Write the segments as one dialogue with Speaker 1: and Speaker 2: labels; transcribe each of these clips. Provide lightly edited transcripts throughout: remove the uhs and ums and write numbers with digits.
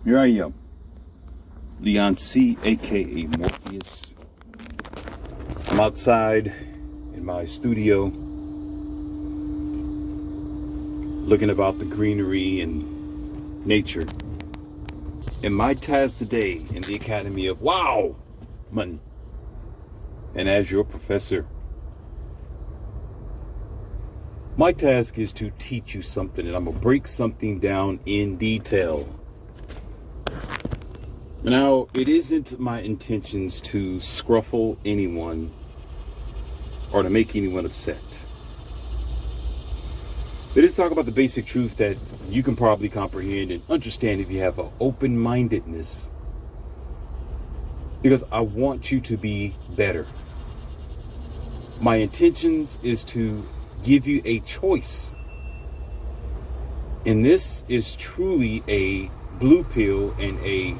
Speaker 1: Here I am, Leon C., aka Morpheus. I'm outside in my studio, looking about the greenery and nature. And my task today in the Academy of Wow Mutton, and as your professor, my task is to teach you something, and I'm going to break something down in detail. Now, it isn't my intentions to scruffle anyone or to make anyone upset. But let's talk about the basic truth that you can probably comprehend and understand if you have an open-mindedness. Because I want you to be better. My intentions is to give you a choice. And this is truly a blue pill and a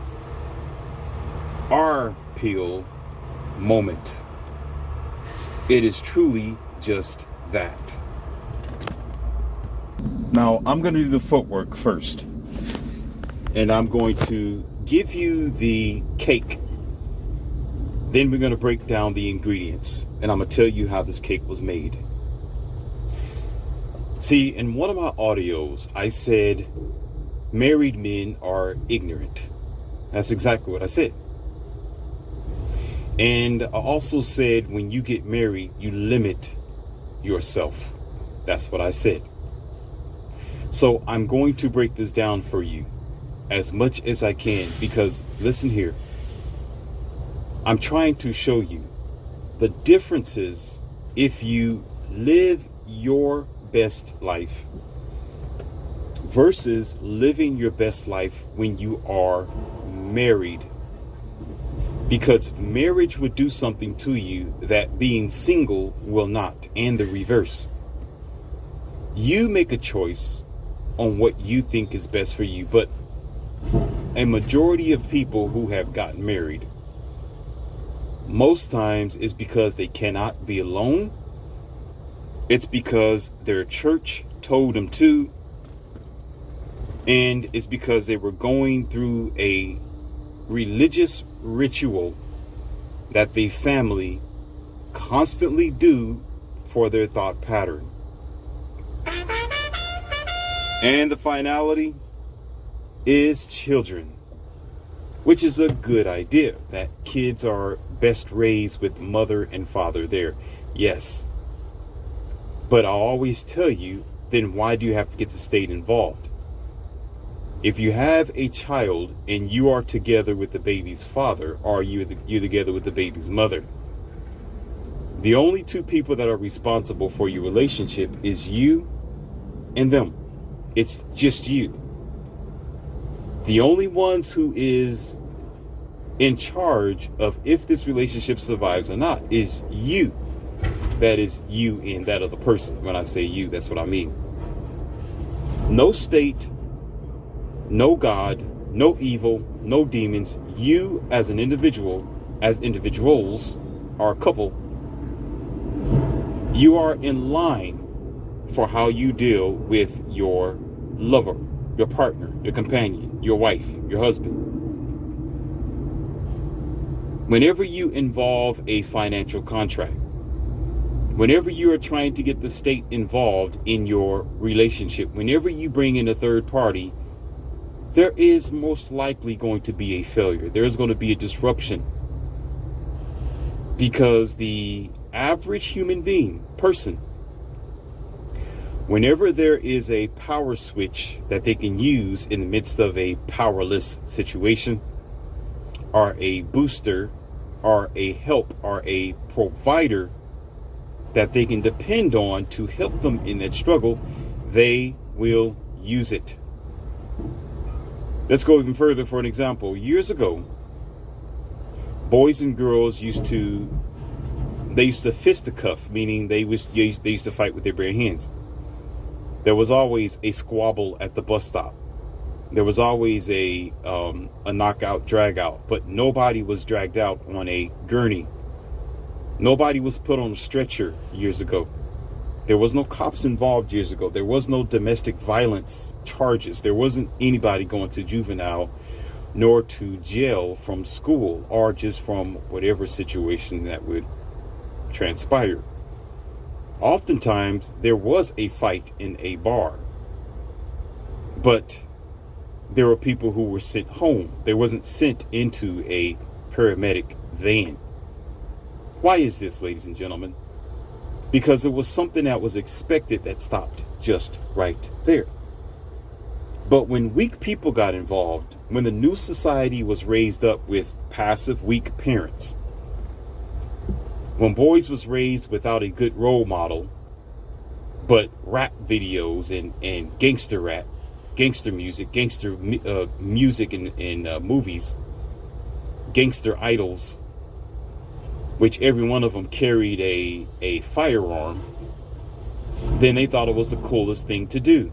Speaker 1: R pill moment. It is truly just that. Now, I'm going to do the footwork first. And I'm going to give you the cake. Then we're going to break down the ingredients. And I'm going to tell you how this cake was made. See, in one of my audios, I said married men are ignorant. That's exactly what I said. And I also said when you get married, you limit yourself. That's what I said. So I'm going to break this down for you as much as I can, because listen here, I'm trying to show you the differences if you live your best life versus living your best life when you are married. Because marriage would do something to you that being single will not, and the reverse. You make a choice on what you think is best for you, but a majority of people who have gotten married, most times is because they cannot be alone. It's because their church told them to, and it's because they were going through a religious ritual that the family constantly do for their thought pattern. And the finality is children, which is a good idea, that kids are best raised with mother and father there. Yes. But I always tell you, then why do you have to get the state involved? If you have a child and you are together with the baby's father, or you're together with the baby's mother, the only two people that are responsible for your relationship is you and them. It's just you. The only ones who is in charge of if this relationship survives or not is you. That is you and that other person. When I say you, that's what I mean. No state, no God, no evil, no demons. You as an individual, as individuals, or a couple, you are in line for how you deal with your lover, your partner, your companion, your wife, your husband. Whenever you involve a financial contract, whenever you are trying to get the state involved in your relationship, whenever you bring in a third party, there is most likely going to be a failure. There is going to be a disruption. Because the average human being, person, whenever there is a power switch that they can use in the midst of a powerless situation, or a booster, or a help, or a provider that they can depend on to help them in that struggle, they will use it. Let's go even further. For an example, years ago, boys and girls used to fisticuff, meaning they used to fight with their bare hands. There was always a squabble at the bus stop. There was always a knockout, drag out, but nobody was dragged out on a gurney. Nobody was put on a stretcher years ago. There was no cops involved years ago. There was no domestic violence charges. There wasn't anybody going to juvenile nor to jail from school or just from whatever situation that would transpire. Oftentimes, there was a fight in a bar, but there were people who were sent home. They wasn't sent into a paramedic van. Why is this, ladies and gentlemen? Because it was something that was expected that stopped just right there. But when weak people got involved, when the new society was raised up with passive, weak parents, when boys was raised without a good role model, but rap videos and gangster rap, gangster music, music in movies, gangster idols, which every one of them carried a firearm, then they thought it was the coolest thing to do,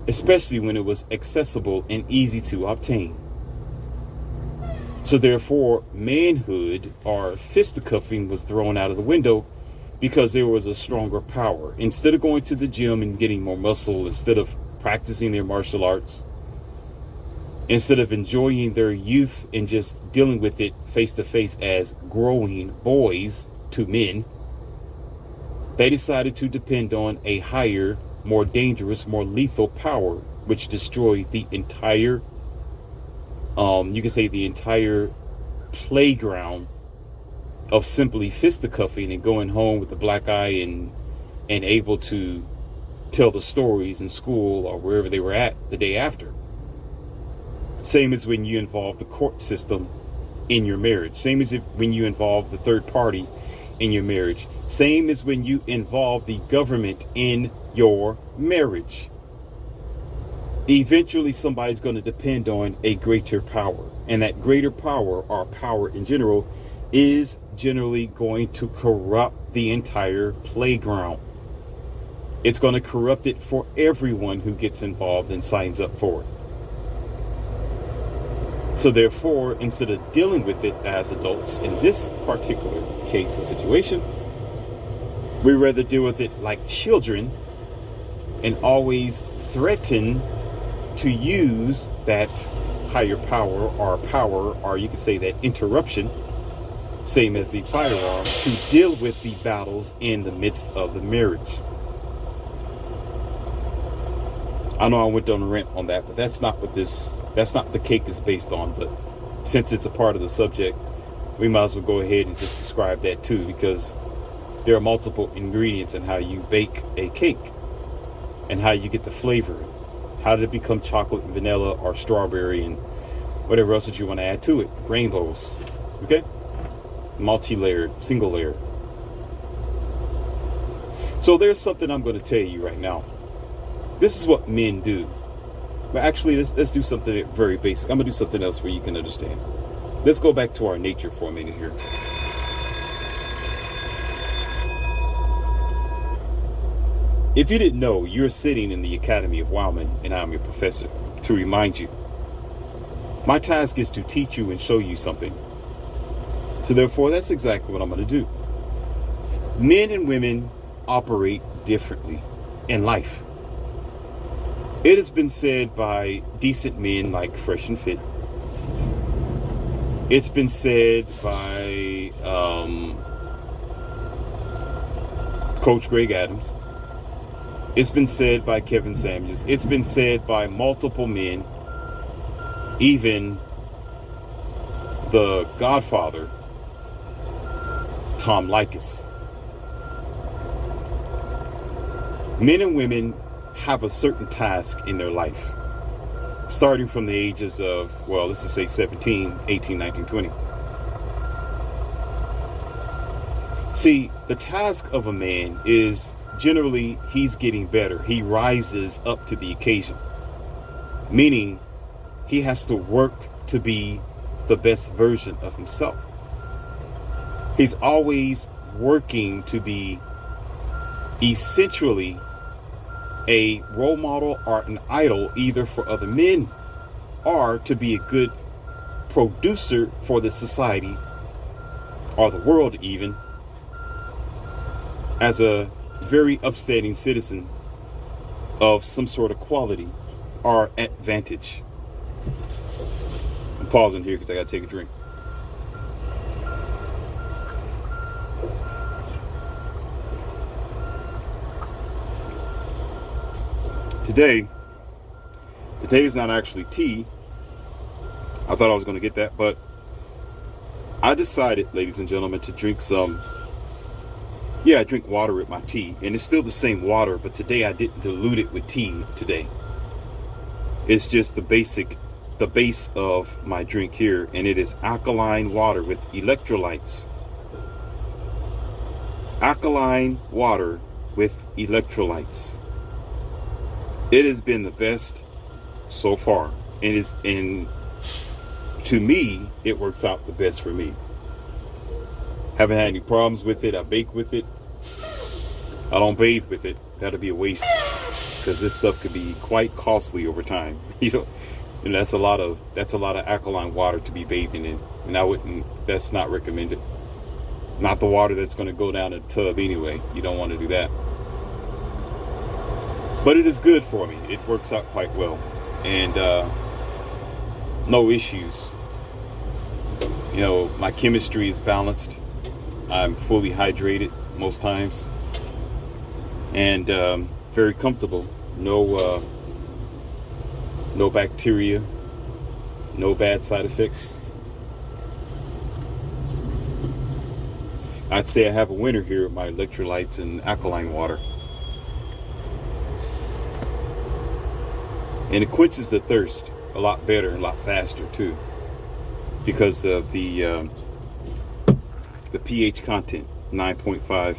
Speaker 1: especially when it was accessible and easy to obtain. So therefore, manhood or fisticuffing was thrown out of the window because there was a stronger power. Instead of going to the gym and getting more muscle, instead of practicing their martial arts, instead of enjoying their youth and just dealing with it face to face as growing boys to men, they decided to depend on a higher, more dangerous, more lethal power, which destroyed the entire, you can say the entire playground of simply fisticuffing and going home with a black eye and able to tell the stories in school or wherever they were at the day after. Same as when you involve the court system in your marriage. Same as when you involve the third party in your marriage. Same as when you involve the government in your marriage. Eventually somebody's going to depend on a greater power, and that greater power, or power in general, is generally going to corrupt the entire playground. It's going to corrupt it for everyone who gets involved and signs up for it. So therefore, instead of dealing with it as adults in this particular case or situation, we rather deal with it like children and always threaten to use that higher power, or you could say that interruption, same as the firearm, to deal with the battles in the midst of the marriage. I know I went on a rant on that, but that's not what the cake is based on. But since it's a part of the subject, we might as well go ahead and just describe that too, because there are multiple ingredients in how you bake a cake and how you get the flavor. How did it become chocolate and vanilla or strawberry and whatever else that you want to add to it? Rainbows, okay? Multi-layered, single layer. So there's something I'm going to tell you right now. This is what men do. But actually, let's do something very basic. I'm going to do something else where you can understand. Let's go back to our nature for a minute here. If you didn't know, you're sitting in the Academy of Wildman, and I'm your professor. To remind you, my task is to teach you and show you something. So therefore, that's exactly what I'm going to do. Men and women operate differently in life. It has been said by decent men like Fresh and Fit. It's been said by Coach Greg Adams. It's been said by Kevin Samuels. It's been said by multiple men, even the Godfather, Tom Likas. Men and women have a certain task in their life, starting from the ages of, well, let's just say 17, 18, 19, 20. See, the task of a man is generally he's getting better. He rises up to the occasion, meaning he has to work to be the best version of himself. He's always working to be essentially a role model or an idol, either for other men or to be a good producer for the society or the world, even as a very upstanding citizen of some sort of quality or advantage. pausing here because I gotta take a drink. Today is not actually tea. I thought I was going to get that, but I decided, ladies and gentlemen, to drink some. Yeah, I drink water with my tea, and it's still the same water, but today I didn't dilute it with tea today. It's just the base of my drink here, and it is alkaline water with electrolytes. Alkaline water with electrolytes. It has been the best so far, and to me, it works out the best for me. Haven't had any problems with it. I bake with it. I don't bathe with it. That'll be a waste because this stuff could be quite costly over time. And that's a lot of alkaline water to be bathing in, and that's not recommended. Not the water that's going to go down in the tub anyway. You don't want to do that. But it is good for me. It works out quite well, and no issues. My chemistry is balanced. I'm fully hydrated most times, and very comfortable. No bacteria, no bad side effects. I'd say I have a winner here with my electrolytes and alkaline water. And it quenches the thirst a lot better and a lot faster too, because of the pH content, 9.5.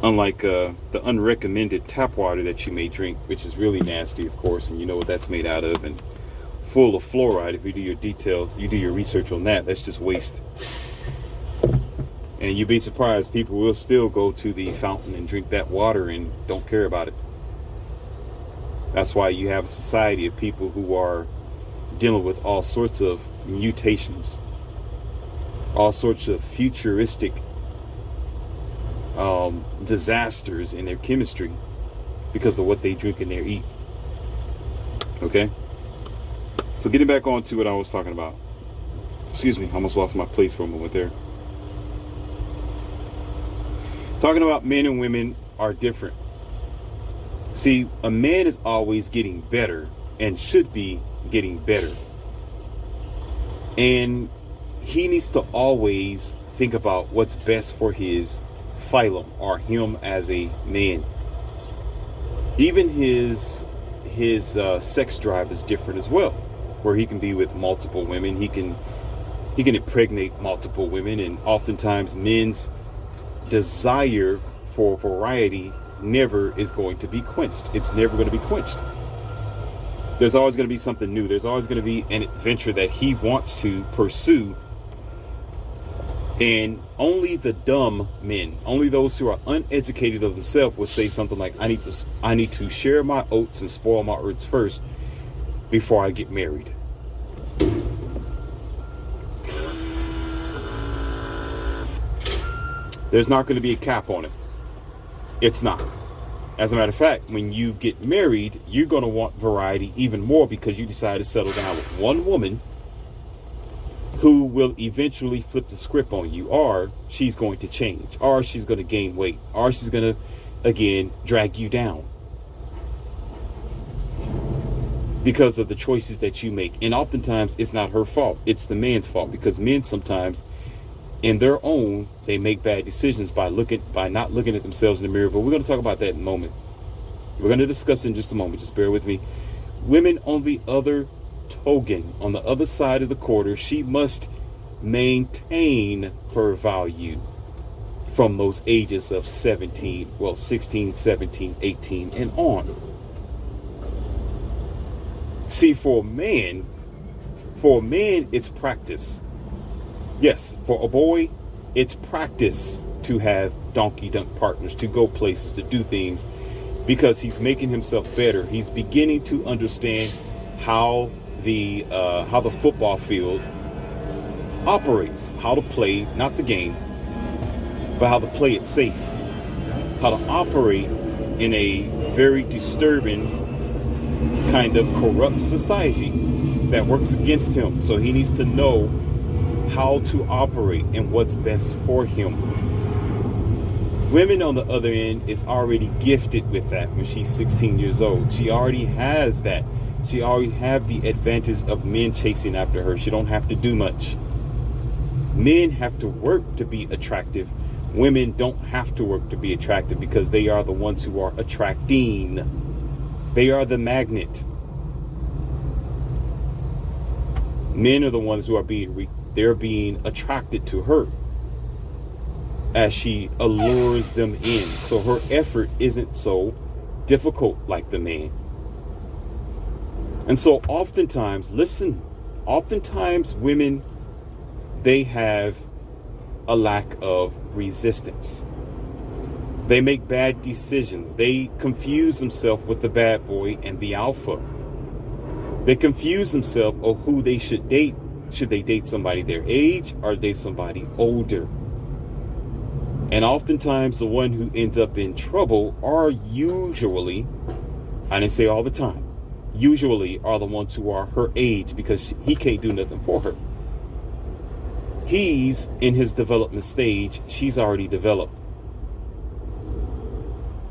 Speaker 1: Unlike the unrecommended tap water that you may drink, which is really nasty, of course, and you know what that's made out of, and full of fluoride. If you do your research on that, that's just waste. And you'd be surprised, people will still go to the fountain and drink that water and don't care about it. That's why you have a society of people who are dealing with all sorts of mutations, all sorts of futuristic disasters in their chemistry because of what they drink and they eat. Okay? So getting back on to what I was talking about. Excuse me, I almost lost my place for a moment there. Talking about men and women are different. See, a man is always getting better and should be getting better. And he needs to always think about what's best for his phylum, or him as a man. Even his sex drive is different as well, where he can be with multiple women. He can impregnate multiple women, and oftentimes men's desire for variety never is going to be quenched. It's never going to be quenched. There's always going to be something new. There's always going to be an adventure that he wants to pursue. And only the dumb men, only those who are uneducated of themselves, will say something like, I need to share my oats and spoil my oats first before I get married. There's not going to be a cap on it. It's not. As a matter of fact, when you get married, you're going to want variety even more because you decide to settle down with one woman who will eventually flip the script on you, or she's going to change, or she's going to gain weight, or she's going to, again, drag you down because of the choices that you make. And oftentimes it's not her fault. It's the man's fault, because men sometimes in their own, they make bad decisions by not looking at themselves in the mirror. But we're going to talk about that in a moment. We're going to discuss it in just a moment. Just bear with me. Women on the other token, on the other side of the quarter, she must maintain her value from those ages of 16, 17, 18, and on. See, for a man, it's practice. Yes, for a boy, it's practice to have donkey dunk partners, to go places, to do things, because he's making himself better. He's beginning to understand how the football field operates, how to play, not the game, but how to play it safe, how to operate in a very disturbing kind of corrupt society. that works against him. So he needs to know how to operate and what's best for him. Women on the other end is already gifted with that when she's 16 years old. She already has that. She already have the advantage of men chasing after her. She don't have to do much. Men have to work to be attractive. Women don't have to work to be attractive because they are the ones who are attracting. They are the magnet. Men are the ones who are being attracted to her as she allures them in. So her effort isn't so difficult like the man. And so oftentimes women, they have a lack of resistance. They make bad decisions. They confuse themselves with the bad boy and the alpha. They confuse themselves of who they should date. Should they date somebody their age or date somebody older? And oftentimes the one who ends up in trouble are usually, I didn't say all the time, usually are the ones who are her age because he can't do nothing for her. He's in his development stage. She's already developed.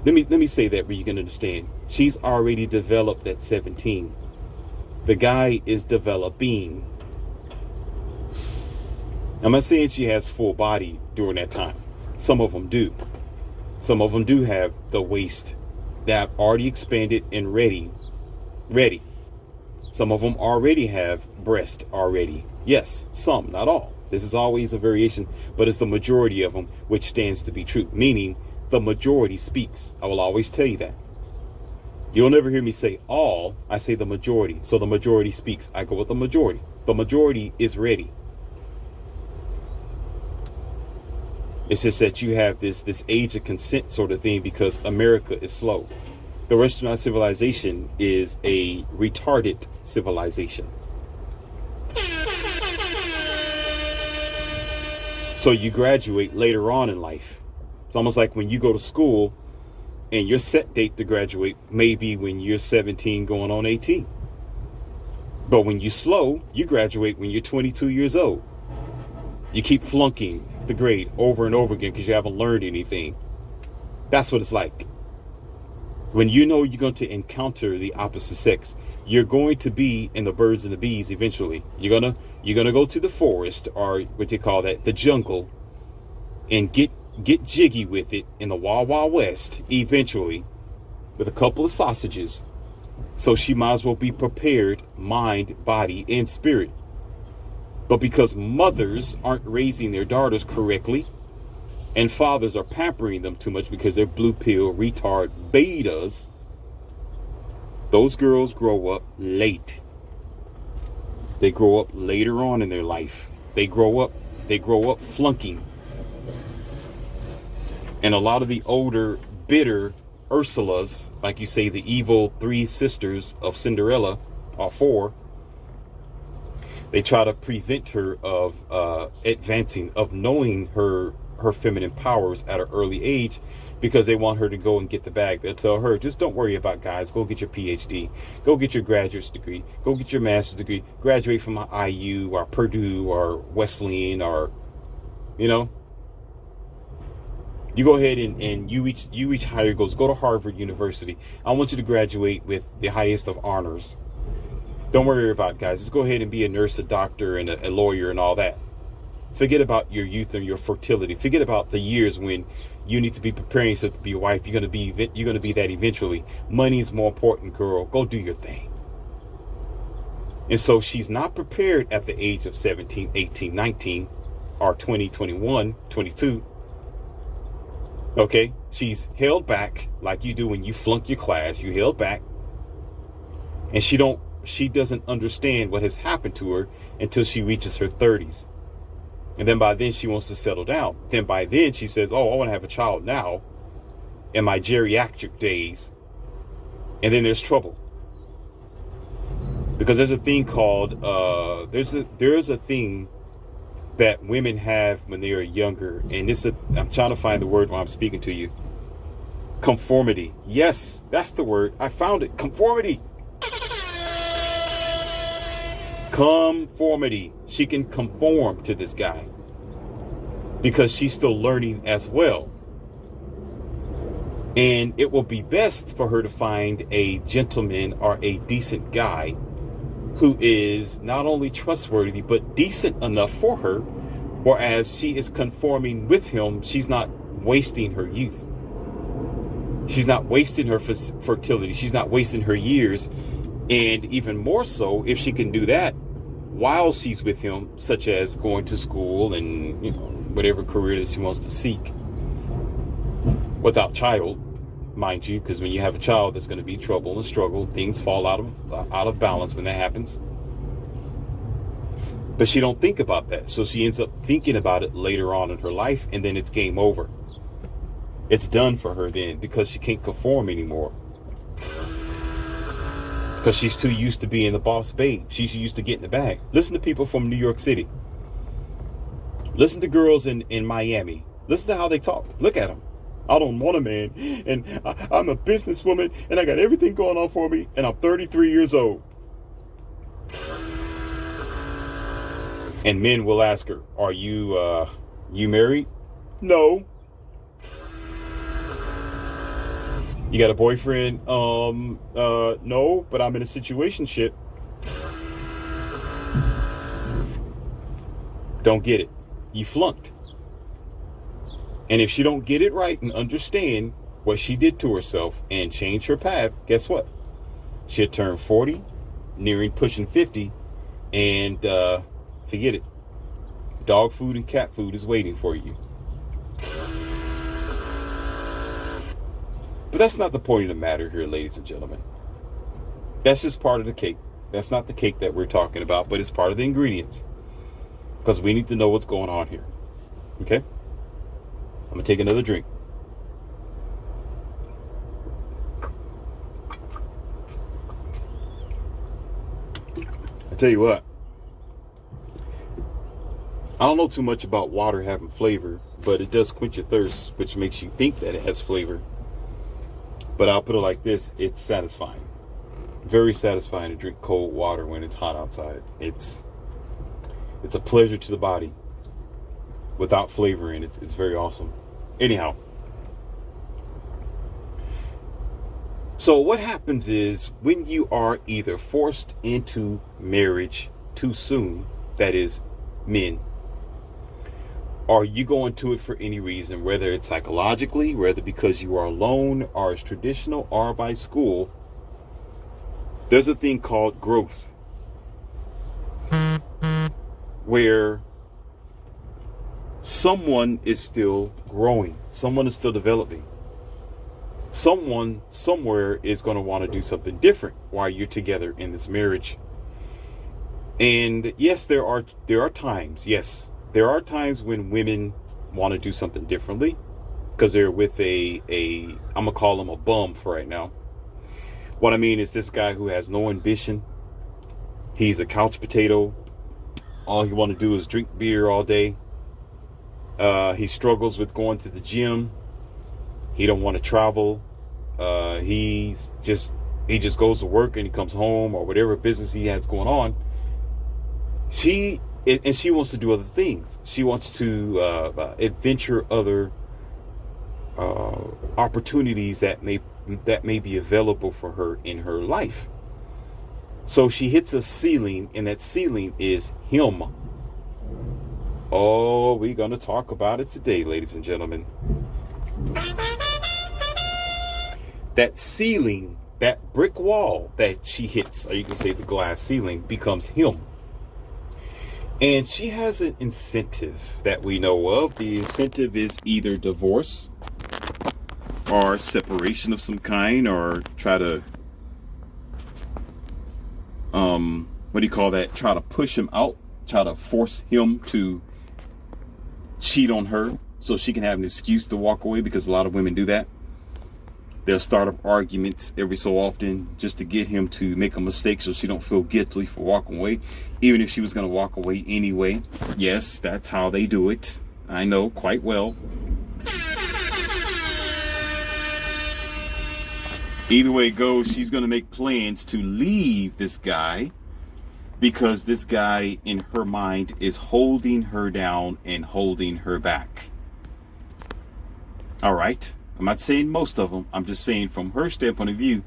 Speaker 1: Let me say that where you can understand. She's already developed at 17. The guy is developing. I'm not saying she has full body during that time. Some of them do. Some of them do have the waist that have already expanded and ready. Some of them already have breast already. Yes, some, not all. This is always a variation, but it's the majority of them which stands to be true. Meaning the majority speaks. I will always tell you that. You'll never hear me say all. I say the majority. So the majority speaks. I go with the majority. The majority is ready. It's just that you have this age of consent sort of thing because America is slow. The rest of our civilization is a retarded civilization. So you graduate later on in life. It's almost like when you go to school and your set date to graduate may be when you're 17 going on 18. But when you're slow, you graduate when you're 22 years old. You keep flunking the grade over and over again because you haven't learned anything. That's what it's like. When you know you're going to encounter the opposite sex, you're going to be in the birds and the bees eventually. You're gonna go to the forest, or what they call that, the jungle, and get jiggy with it in the Wild Wild West eventually with a couple of sausages. So she might as well be prepared, mind, body, and spirit. But because mothers aren't raising their daughters correctly, and fathers are pampering them too much because they're blue pill, retard, betas, those girls grow up late. They grow up later on in their life. They grow up flunking. And a lot of the older, bitter Ursulas, like you say, the evil three sisters of Cinderella, or four, they try to prevent her of advancing, of knowing her feminine powers at an early age, because they want her to go and get the bag. They'll tell her, just don't worry about guys. Go get your PhD. Go get your graduate's degree. Go get your master's degree. Graduate from IU or Purdue or Wesleyan, or, you know. You go ahead and you reach higher goals. Go to Harvard University. I want you to graduate with the highest of honors. Don't worry about guys. Just go ahead and be a nurse, a doctor, and a lawyer and all that. Forget about your youth and your fertility. Forget about the years when you need to be preparing yourself to be a wife. You're gonna be that eventually. Money is more important, girl. Go do your thing. And so she's not prepared at the age of 17, 18, 19, or 20, 21, 22. Okay, she's held back like you do when you flunk your class. You held back, and she doesn't understand what has happened to her until she reaches her 30s. And then by then she wants to settle down. Then by then she says, oh, I want to have a child now in my geriatric days. And then there's trouble. Because there's a thing called, there's a thing that women have when they are younger. And I'm trying to find the word while I'm speaking to you. Conformity. Yes, that's the word. I found it. Conformity. Conformity. She can conform to this guy because she's still learning as well. And it will be best for her to find a gentleman or a decent guy who is not only trustworthy, but decent enough for her. Whereas she is conforming with him, she's not wasting her youth. She's not wasting her fertility. She's not wasting her years. And even more so, if she can do that while she's with him, such as going to school and, whatever career that she wants to seek, without child, mind you, because when you have a child, there's going to be trouble and struggle. Things fall out of balance when that happens. But she don't think about that. So she ends up thinking about it later on in her life, and then it's game over. It's done for her then, because she can't conform anymore. Because she's too used to being the boss babe. She's used to getting the bag. Listen to people from New York City. Listen to girls in Miami. Listen to how they talk. Look at them. I don't want a man, and I'm a businesswoman, and I got everything going on for me, and I'm 33 years old. And men will ask her, are you married? No. You got a boyfriend? No, but I'm in a situationship. Don't get it. You flunked. And if she don't get it right and understand what she did to herself and change her path, guess what? She'll turn 40, pushing 50, and forget it. Dog food and cat food is waiting for you. But that's not the point of the matter here, ladies and gentlemen. That's just part of the cake. That's not the cake that we're talking about, but it's part of the ingredients. Because we need to know what's going on here. Okay? I'm going to take another drink. I tell you what. I don't know too much about water having flavor, but it does quench your thirst, which makes you think that it has flavor. But I'll put it like this. It's satisfying. Very satisfying to drink cold water when it's hot outside. It's a pleasure to the body without flavor in it. It's very awesome. Anyhow. So what happens is when you are either forced into marriage too soon, that is men, or you go into it for any reason, whether it's psychologically, whether because you are alone, or it's traditional, or by school, there's a thing called growth, where someone is still growing, someone is still developing, someone somewhere is going to want to do something different while you're together in this marriage. And yes, there are times, there are times when women want to do something differently because they're with I'm going to call him a bum for right now. What I mean is this guy who has no ambition. He's a couch potato. All he want to do is drink beer all day. He struggles with going to the gym. He don't want to travel. He just goes to work and he comes home or whatever business he has going on. She wants to do other things. She wants to adventure other opportunities that may be available for her in her life. So she hits a ceiling, and that ceiling is him. Oh, we're going to talk about it today, ladies and gentlemen. That ceiling, that brick wall that she hits, or you can say the glass ceiling, becomes him. And she has an incentive that we know of. The incentive is either divorce or separation of some kind, or try to, try to push him out, try to force him to cheat on her so she can have an excuse to walk away, because a lot of women do that. They'll start up arguments every so often just to get him to make a mistake so she don't feel guilty for walking away, even if she was going to walk away anyway. Yes, that's how they do it. I know quite well. Either way it goes, she's going to make plans to leave this guy because this guy in her mind is holding her down and holding her back. All right. I'm not saying most of them. I'm just saying from her standpoint of view,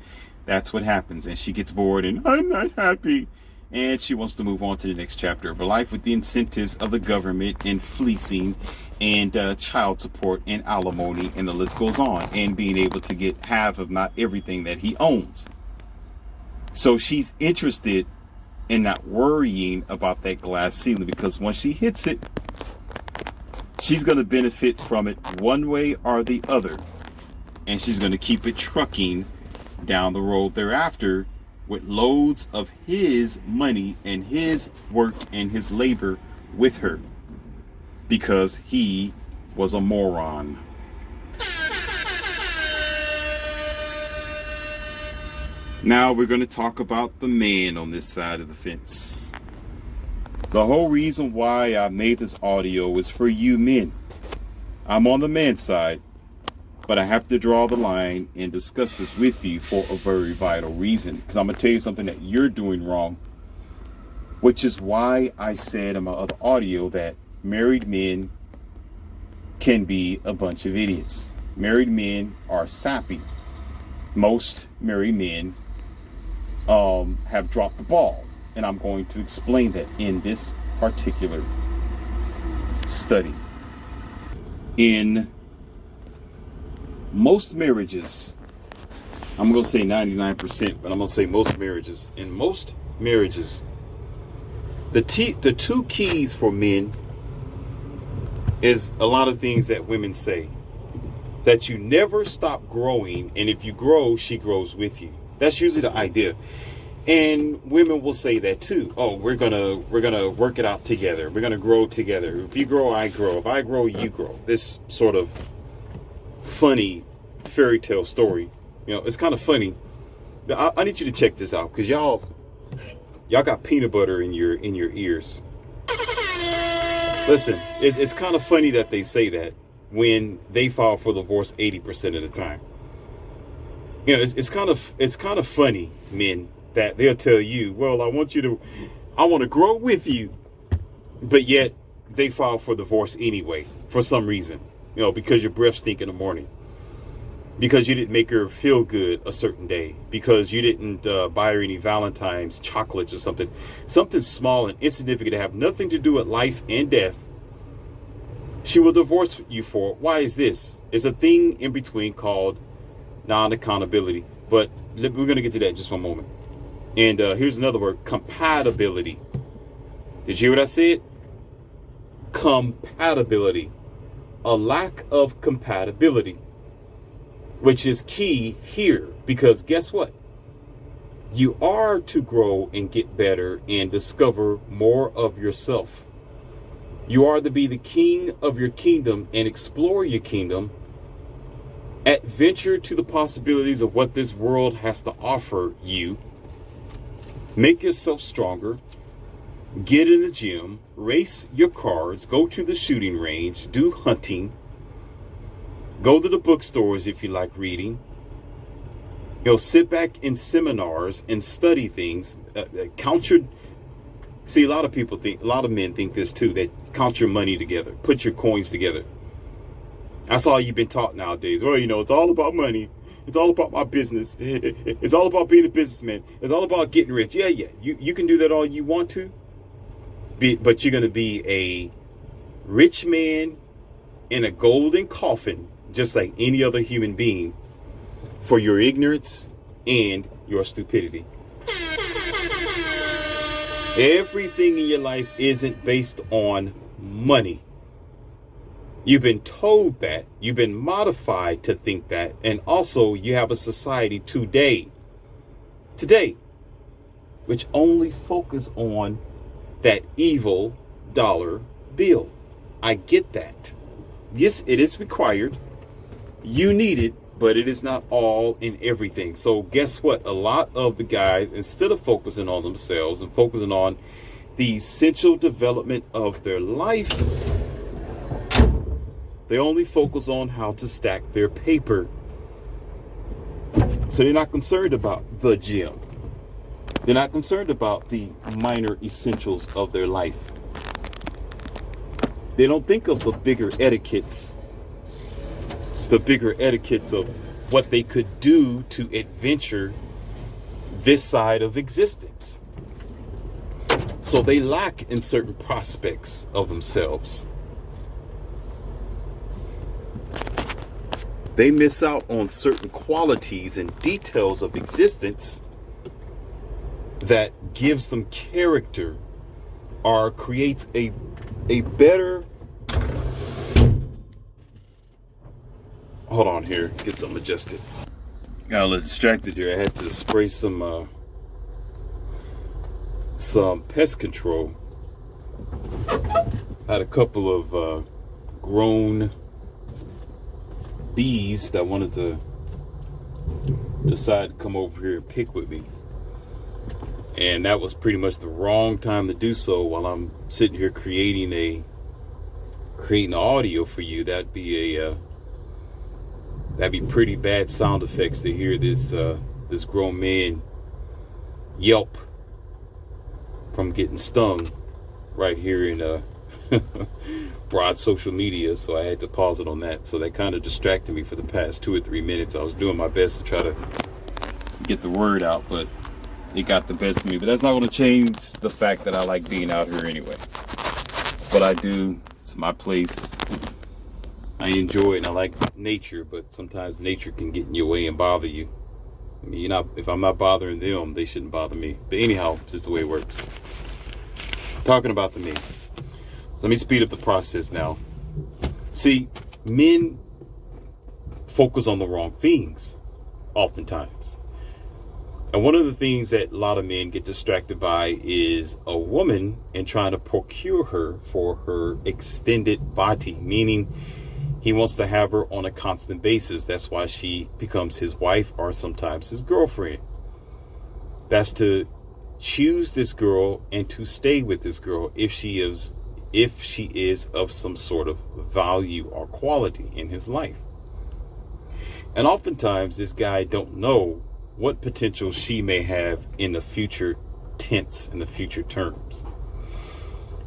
Speaker 1: that's what happens. And she gets bored and I'm not happy. And she wants to move on to the next chapter of her life with the incentives of the government and fleecing and child support and alimony, and the list goes on, and being able to get half of not everything that he owns. So she's interested in not worrying about that glass ceiling, because once she hits it, she's going to benefit from it one way or the other. And she's going to keep it trucking down the road thereafter with loads of his money and his work and his labor with her, because he was a moron. Now we're going to talk about the man on this side of the fence. The whole reason why I made this audio is for you men. I'm on the man's side, but I have to draw the line and discuss this with you for a very vital reason. Because I'm going to tell you something that you're doing wrong, which is why I said in my other audio that married men can be a bunch of idiots. Married men are sappy. Most married men have dropped the ball. And I'm going to explain that in this particular study. In most marriages, I'm going to say 99%, but I'm going to say most marriages. In most marriages, the two keys for men is a lot of things that women say. That you never stop growing, and if you grow, she grows with you. That's usually the idea. And women will say that too. Oh, we're gonna work it out together. We're gonna grow together. If you grow, I grow. If I grow, you grow. This sort of funny fairy tale story. You know, it's kind of funny. I need you to check this out, because y'all got peanut butter in your ears. Listen, it's kind of funny that they say that when they file for divorce 80% of the time. You know, it's kind of funny, men, that they'll tell you, well, I want to grow with you, but yet they file for divorce anyway for some reason. You know, because your breath stink in the morning, because you didn't make her feel good a certain day, because you didn't buy her any Valentine's chocolates or something small and insignificant to have nothing to do with life and death. She will divorce you for. Why is this? It's a thing in between called non-accountability. But we're going to get to that in just one moment. And here's another word: compatibility. Did you hear what I said? Compatibility. A lack of compatibility, which is key here, because guess what? You are to grow and get better and discover more of yourself. You are to be the king of your kingdom and explore your kingdom. Adventure to the possibilities of what this world has to offer you. Make yourself stronger. Get in the gym. Race your cars. Go to the shooting range. Do hunting. Go to the bookstores if you like reading. You know, sit back in seminars and study things. See, a lot of men think this too. That count your money together. Put your coins together. That's all you've been taught nowadays. Well, you know, it's all about money. It's all about my business. It's all about being a businessman. It's all about getting rich. Yeah. You can do that all you want to. But you're going to be a rich man in a golden coffin, just like any other human being, for your ignorance and your stupidity. Everything in your life isn't based on money. You've been told that. You've been modified to think that. And also you have a society today, which only focus on that evil dollar bill. I get that. Yes, it is required. You need it, but it is not all in everything. So guess what? A lot of the guys, instead of focusing on themselves and focusing on the essential development of their life, they only focus on how to stack their paper. So they're not concerned about the gym. They're not concerned about the minor essentials of their life. They don't think of the bigger etiquettes of what they could do to adventure this side of existence. So they lack in certain prospects of themselves. They miss out on certain qualities and details of existence that gives them character or creates a better... Hold on here, get something adjusted. Got a little distracted here. I had to spray some pest control. I had a couple of grown bees that wanted to decide to come over here and pick with me. And that was pretty much the wrong time to do so while I'm sitting here creating audio for you. That'd be pretty bad sound effects to hear this grown man yelp from getting stung right here in broad social media. So I had to pause it on that. So that kind of distracted me for the past 2 or 3 minutes. I was doing my best to try to get the word out, but it got the best of me. But that's not going to change the fact that I like being out here anyway. It's what I do. It's my place. I enjoy it and I like nature, but sometimes nature can get in your way and bother you. I mean, if I'm not bothering them, they shouldn't bother me. But anyhow, just the way it works. Talking about the me. Let me speed up the process now. See, men focus on the wrong things oftentimes. And one of the things that a lot of men get distracted by is a woman and trying to procure her for her extended body, meaning he wants to have her on a constant basis. That's why she becomes his wife or sometimes his girlfriend. That's to choose this girl and to stay with this girl if she is of some sort of value or quality in his life. And oftentimes this guy don't know what potential she may have in the future tense, in the future terms.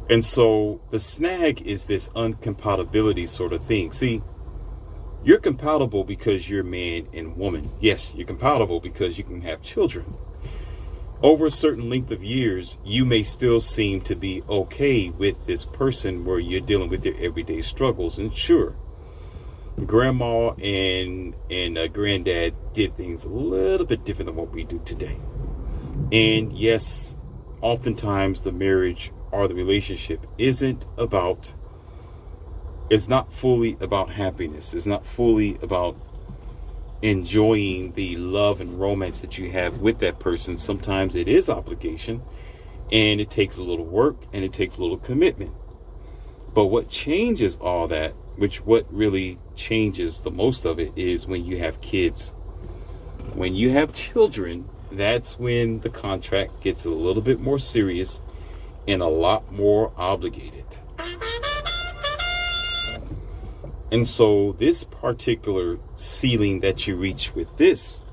Speaker 1: And so the snag is this uncompatibility sort of thing. See, you're compatible because you're man and woman. Yes, you're compatible because you can have children. Over a certain length of years, you may still seem to be okay with this person where you're dealing with your everyday struggles. And sure, grandma and granddad did things a little bit different than what we do today. And yes, oftentimes the marriage or the relationship it's not fully about happiness. It's not fully about enjoying the love and romance that you have with that person. Sometimes it is obligation, and it takes a little work and it takes a little commitment. But what changes all that, what really changes the most of it, is when you have kids. When you have children, that's when the contract gets a little bit more serious and a lot more obligated. And so this particular ceiling that you reach with this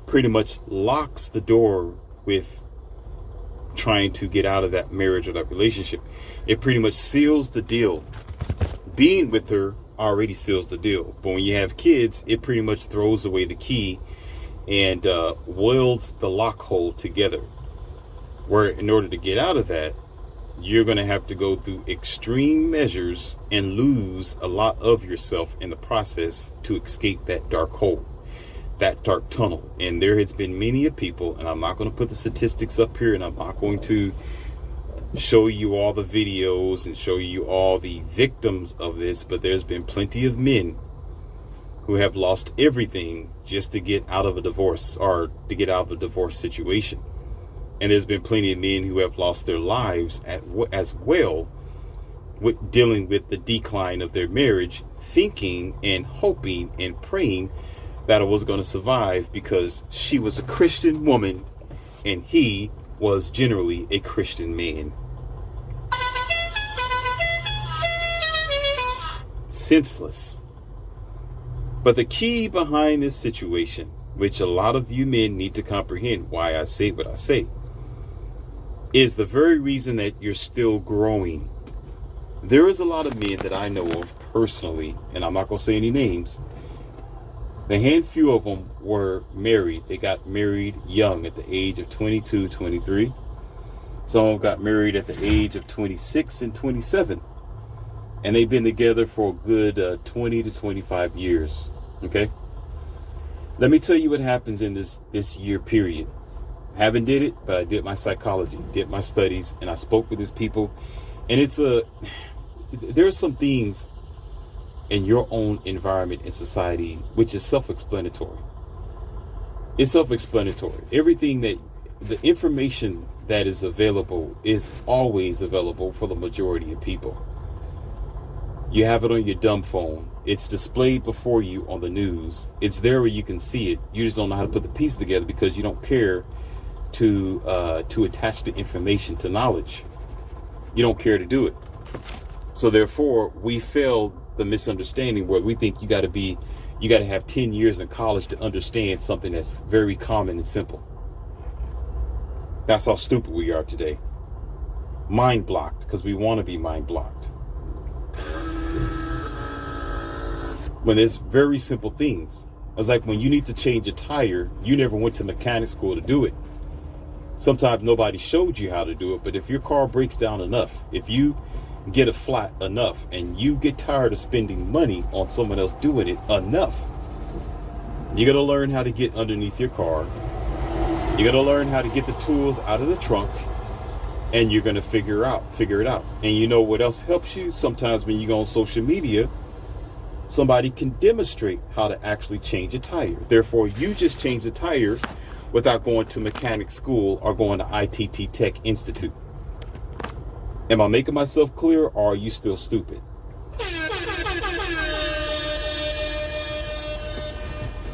Speaker 1: pretty much locks the door with trying to get out of that marriage or that relationship. It pretty much seals the deal. Being with her already seals the deal. But when you have kids, it pretty much throws away the key and welds the lock hole together. Where in order to get out of that, you're going to have to go through extreme measures and lose a lot of yourself in the process to escape that dark hole, that dark tunnel. And there has been many of people, and I'm not going to put the statistics up here, and I'm not going to show you all the videos and show you all the victims of this, but there's been plenty of men who have lost everything just to get out of a divorce or to get out of a divorce situation. And there's been plenty of men who have lost their lives as well with dealing with the decline of their marriage, thinking and hoping and praying that it was going to survive because she was a Christian woman and he was generally a Christian man. Senseless. But the key behind this situation, which a lot of you men need to comprehend why I say what I say, is the very reason that you're still growing. There is a lot of men that I know of personally, and I'm not going to say any names. The handful of them were married. They got married young at the age of 22, 23. Some of them got married at the age of 26 and 27. And they've been together for a good 20 to 25 years. Okay? Let me tell you what happens in this year period. Haven't did it, but I did my psychology, did my studies, and I spoke with these people. And there are some things in your own environment and society which is self-explanatory. It's self-explanatory. Everything that the information that is available is always available for the majority of people. You have it on your dumb phone. It's displayed before you on the news. It's there where you can see it. You just don't know how to put the piece together because you don't care to attach the information to knowledge. You don't care to do it. So therefore, we fail the misunderstanding where we think you got to have 10 years in college to understand something that's very common and simple. That's how stupid we are today. Mind blocked because we want to be mind blocked. When there's very simple things. It's like when you need to change a tire, you never went to mechanic school to do it. Sometimes nobody showed you how to do it, but if your car breaks down enough, if you get a flat enough and you get tired of spending money on someone else doing it enough, you got to learn how to get underneath your car. You got to learn how to get the tools out of the trunk, and you're going to figure it out. And you know what else helps you? Sometimes when you go on social media, somebody can demonstrate how to actually change a tire. Therefore, you just change the tire without going to mechanic school or going to ITT Tech Institute. Am I making myself clear, or are you still stupid?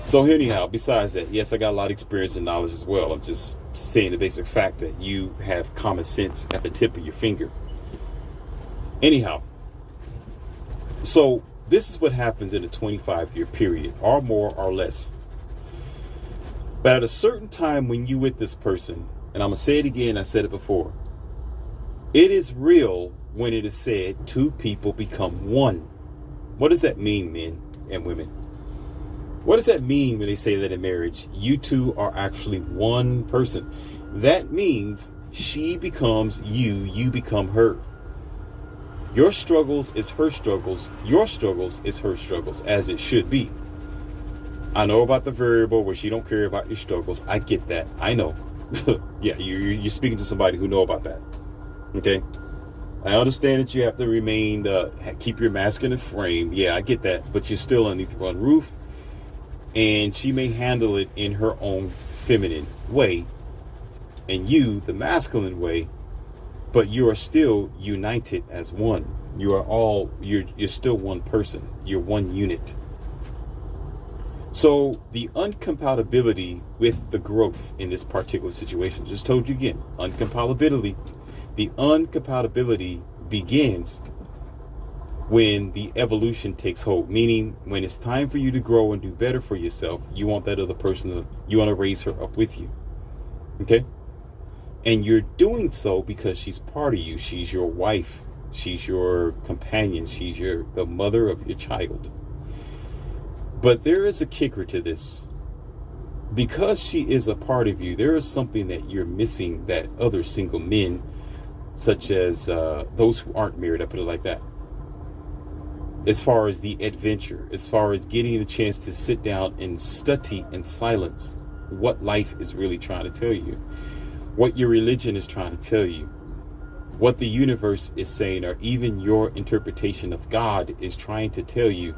Speaker 1: So anyhow, besides that, yes, I got a lot of experience and knowledge as well. I'm just saying the basic fact that you have common sense at the tip of your finger. Anyhow, so this is what happens in a 25-year period, or more or less. But at a certain time when you with this person, and I'm going to say it again, I said it before, it is real when it is said two people become one. What does that mean, men and women? What does that mean when they say that in marriage, you two are actually one person? That means she becomes you, you become her. Your struggles is her struggles. Your struggles is her struggles, as it should be. I know about the variable where she don't care about your struggles. I get that. I know. Yeah, you're speaking to somebody who know about that. Okay? I understand that you have to remain, keep your masculine frame. Yeah, I get that. But you're still underneath one roof. And she may handle it in her own feminine way. And you, the masculine way. But you are still united as one. You're still one person. You're one unit. So the uncompatibility with the growth in this particular situation, just told you again, uncompatibility. The uncompatibility begins when the evolution takes hold, meaning when it's time for you to grow and do better for yourself, you want that other person you want to raise her up with you. Okay? And you're doing so because she's part of you. She's your wife. She's your companion. She's the mother of your child. But there is a kicker to this. Because she is a part of you, there is something that you're missing that other single men, such as those who aren't married, I put it like that. As far as the adventure, as far as getting a chance to sit down and study in silence what life is really trying to tell you, what your religion is trying to tell you, what the universe is saying, or even your interpretation of God is trying to tell you,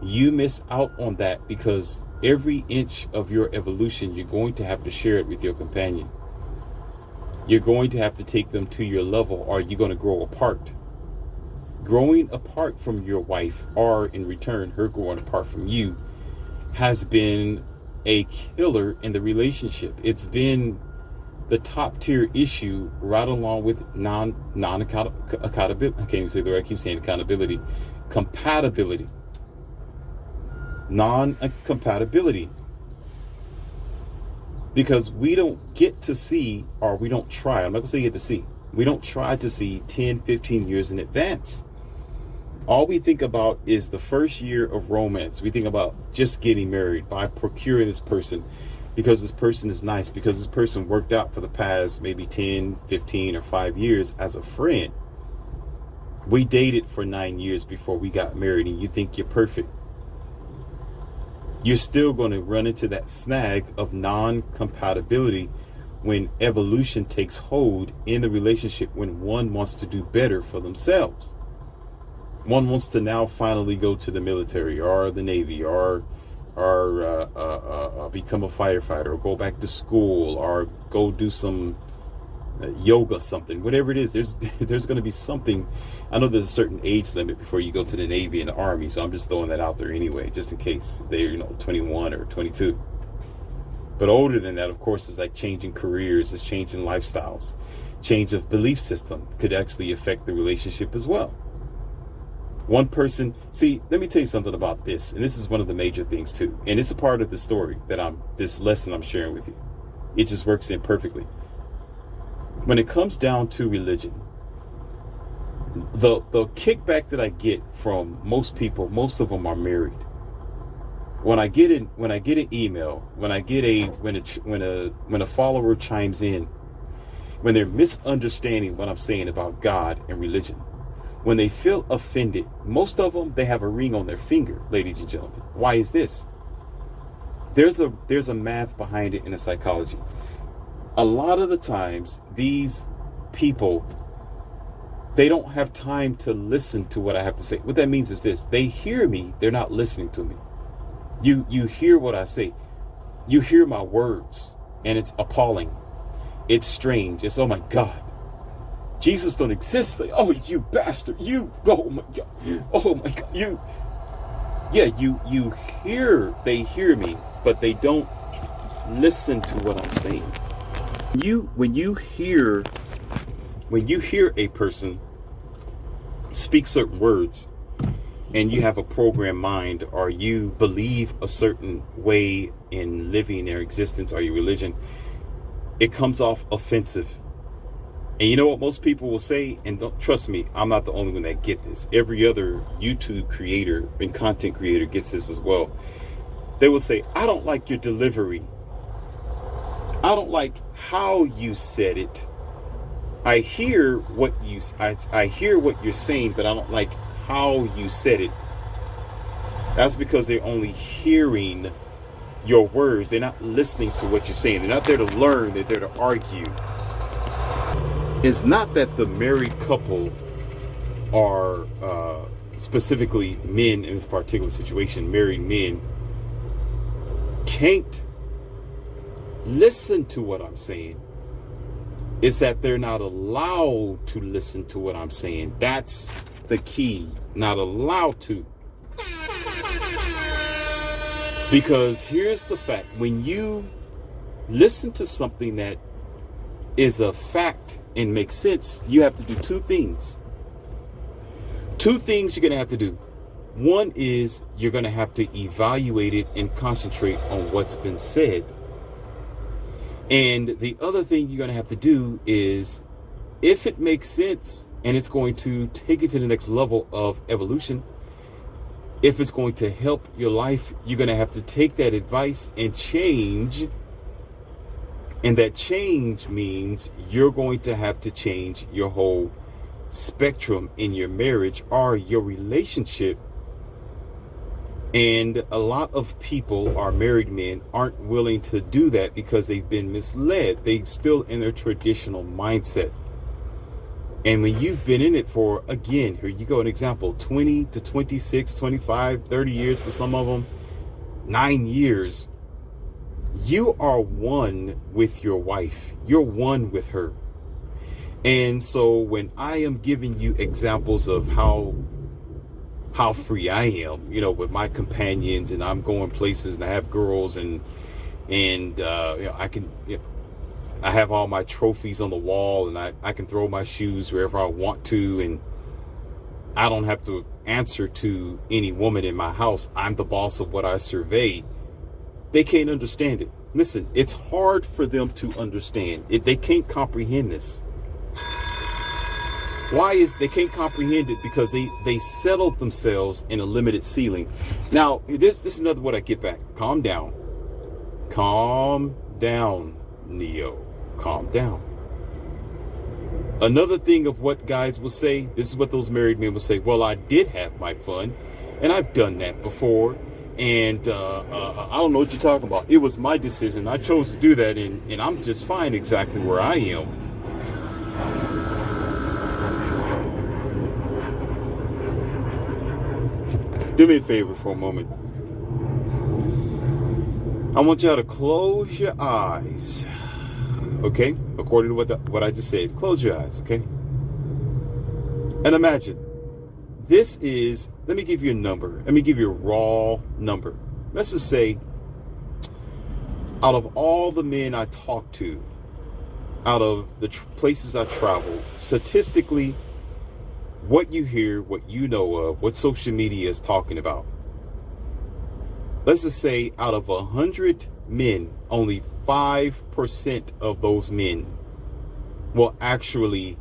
Speaker 1: you miss out on that because every inch of your evolution, you're going to have to share it with your companion. You're going to have to take them to your level, or you're going to grow apart. Growing apart from your wife, or in return, her growing apart from you, has been a killer in the relationship. It's been the top tier issue right along with non-accountability. I can't even say the word. I keep saying accountability. Compatibility. Non-compatibility. because we don't get to see, or we don't try. I'm not going to say get to see. We don't try to see 10, 15 years in advance. All we think about is the first year of romance. We think about just getting married, by procuring this person because this person is nice, because this person worked out for the past maybe 10, 15, or 5 years as a friend. We dated for 9 years before we got married, and you think you're perfect. You're still going to run into that snag of non-compatibility when evolution takes hold in the relationship, when one wants to do better for themselves. One wants to now finally go to the military or the Navy, or become a firefighter, or go back to school, or go do some yoga, something, whatever it is. There's going to be something. I know there's a certain age limit before you go to the Navy and the Army, so I'm just throwing that out there anyway, just in case they're 21 or 22. But older than that, of course, is like changing careers, is changing lifestyles, change of belief system could actually affect the relationship as well. One person, see, let me tell you something about this, and this is one of the major things too, and it's a part of the story that this lesson I'm sharing with you. It just works in perfectly. When it comes down to religion, the kickback that I get from most people, most of them are married. When I get an email, when a follower chimes in, when they're misunderstanding what I'm saying about God and religion, when they feel offended, most of them, they have a ring on their finger, ladies and gentlemen. Why is this? There's a math behind it in the psychology. A lot of the times, these people, they don't have time to listen to what I have to say. What that means is this: they hear me, they're not listening to me. You hear what I say. You hear my words, and it's appalling. It's strange. It's, oh my God, Jesus don't exist. Like, oh, you bastard. Oh my God. Oh my God. You hear, they hear me, but they don't listen to what I'm saying. When you hear a person speak certain words, and you have a programmed mind, or you believe a certain way in living their existence or your religion, it comes off offensive. And you know what most people will say? And don't trust me, I'm not the only one that get this. Every other YouTube creator and content creator gets this as well. They will say, I don't like your delivery. I don't like how you said it. I hear what you're saying, but I don't like how you said it. That's because they're only hearing your words. They're not listening to what you're saying. They're not there to learn. They're there to argue. It's not that the married couple are specifically men in this particular situation. Married men can't listen to what I'm saying. It's that they're not allowed to listen to what I'm saying. That's the key. Not allowed to. Because here's the fact. When you listen to something that is a fact and makes sense, you have to do two things. Two things you're going to have to do. One is you're going to have to evaluate it and concentrate on what's been said. And the other thing you're going to have to do is, if it makes sense and it's going to take you to the next level of evolution, if it's going to help your life, you're going to have to take that advice and change. And that change means you're going to have to change your whole spectrum in your marriage or your relationship. And a lot of people, our married men, aren't willing to do that because they've been misled. They're still in their traditional mindset. And when you've been in it for, again, here you go, an example, 20 to 26, 25, 30 years for some of them, 9 years, you are one with your wife. You're one with her. And so when I am giving you examples of how free I am, with my companions, and I'm going places and I have girls and I can, I have all my trophies on the wall, and I can throw my shoes wherever I want to, and I don't have to answer to any woman in my house. I'm the boss of what I survey. They can't understand it. Listen, it's hard for them to understand. They can't comprehend this. Why is they can't comprehend it? Because they settled themselves in a limited ceiling. Now, this is another word I get back. Calm down. Calm down, Neo. Calm down. Another thing of what guys will say, this is what those married men will say. Well, I did have my fun, and I've done that before. And I don't know what you're talking about. It was my decision. I chose to do that, and I'm just fine exactly where I am. Do me a favor for a moment. I want y'all to close your eyes. Okay? According to what I just said. Close your eyes, okay? And imagine. This is, let me give you a number. Let me give you a raw number. Let's just say, out of all the men I talk to, out of the places I travel, statistically, what you hear, what you know of, what social media is talking about. Let's just say out of 100 men, only 5% of those men will actually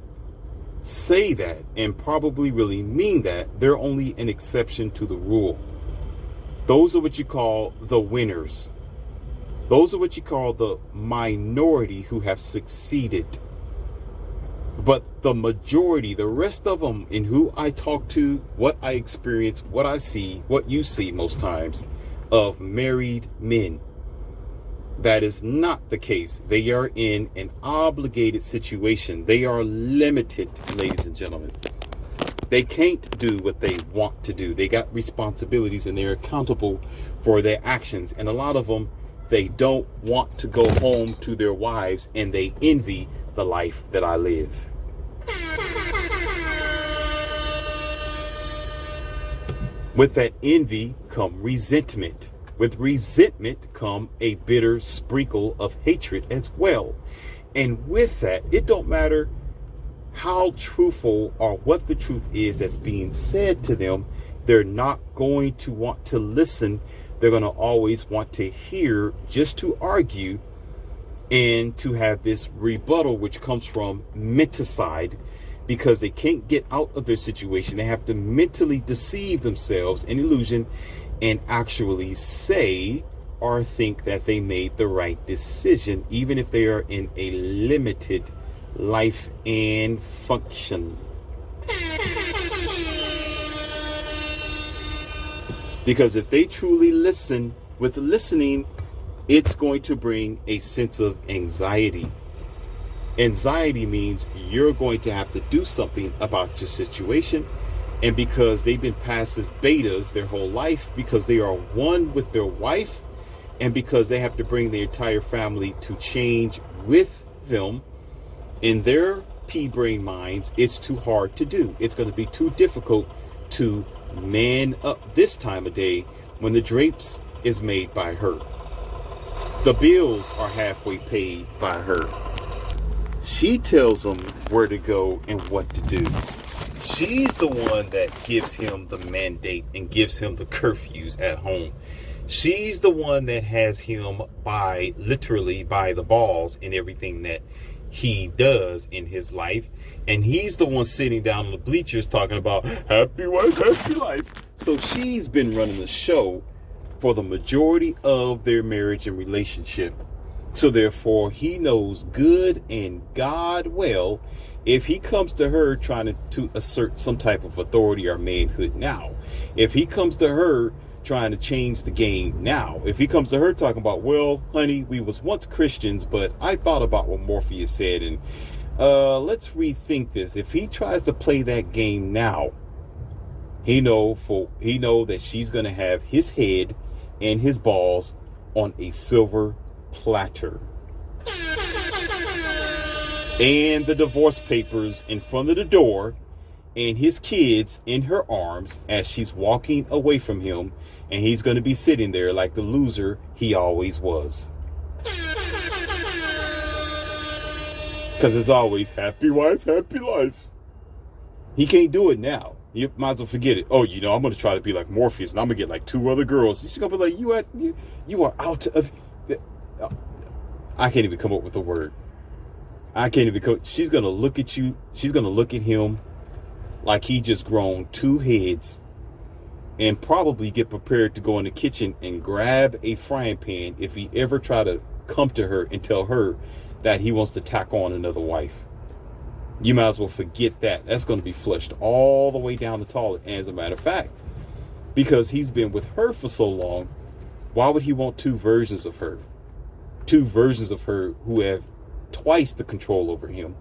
Speaker 1: say that and probably really mean that. They're only an exception to the rule. Those are what you call the winners. Those are what you call the minority who have succeeded. But the majority, the rest of them in who I talk to, what I experience, what I see, what you see most times of married men, that is not the case. They are in an obligated situation. They are limited, ladies and gentlemen. They can't do what they want to do. They got responsibilities and they're accountable for their actions. And a lot of them, they don't want to go home to their wives and they envy the life that I live. With that envy come resentment. With resentment come a bitter sprinkle of hatred as well. And with that, it don't matter how truthful or what the truth is that's being said to them, they're not going to want to listen. They're going to always want to hear just to argue and to have this rebuttal, which comes from menticide, because they can't get out of their situation. They have to mentally deceive themselves in illusion and actually say or think that they made the right decision, even if they are in a limited life and function. Because if they truly listen, with listening, it's going to bring a sense of anxiety. Anxiety means you're going to have to do something about your situation. And because they've been passive betas their whole life, because they are one with their wife, and because they have to bring their entire family to change with them, in their pea-brain minds, it's too hard to do. It's going to be too difficult to man up this time of day when the drapes is made by her. The bills are halfway paid by her. She tells them where to go and what to do. She's the one that gives him the mandate and gives him the curfews at home. She's the one that has him literally by the balls in everything that he does in his life. And he's the one sitting down on the bleachers talking about happy wife, happy life. So she's been running the show for the majority of their marriage and relationship. So therefore, he knows good and God well if he comes to her trying to assert some type of authority or manhood now. If he comes to her trying to change the game now. If he comes to her talking about, well, honey, we was once Christians, but I thought about what Morpheus said, and let's rethink this. If he tries to play that game now, he know that she's going to have his head and his balls on a silver platter. And the divorce papers in front of the door, and his kids in her arms as she's walking away from him, and he's going to be sitting there like the loser he always was. Because it's always happy wife, happy life. He can't do it now. You might as well forget it. Oh, I'm going to try to be like Morpheus, and I'm going to get like 2 other girls. She's going to be like, you are out of... I can't even come up with a word. I can't even come. She's going to look at you. She's going to look at him like he just grown two heads, and probably get prepared to go in the kitchen and grab a frying pan if he ever try to come to her and tell her that he wants to tack on another wife. You might as well forget that. That's going to be flushed all the way down the toilet. And as a matter of fact, because he's been with her for so long, why would he want two versions of her? Two versions of her who have twice the control over him,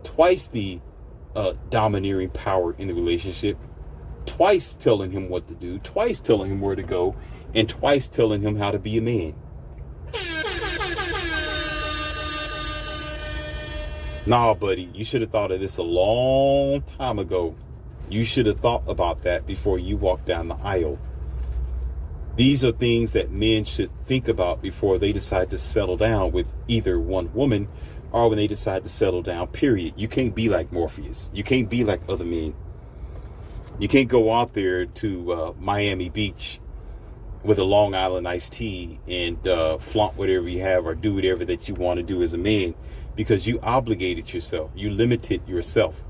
Speaker 1: twice the domineering power in the relationship, twice telling him what to do, twice telling him where to go, and twice telling him how to be a man. Nah, buddy, you should have thought of this a long time ago. You should have thought about that before you walked down the aisle. These are things that men should think about before they decide to settle down with either one woman or when they decide to settle down, period. You can't be like Morpheus. You can't be like other men. You can't go out there to Miami Beach with a Long Island iced tea and flaunt whatever you have or do whatever that you want to do as a man, because you obligated yourself. You limited yourself.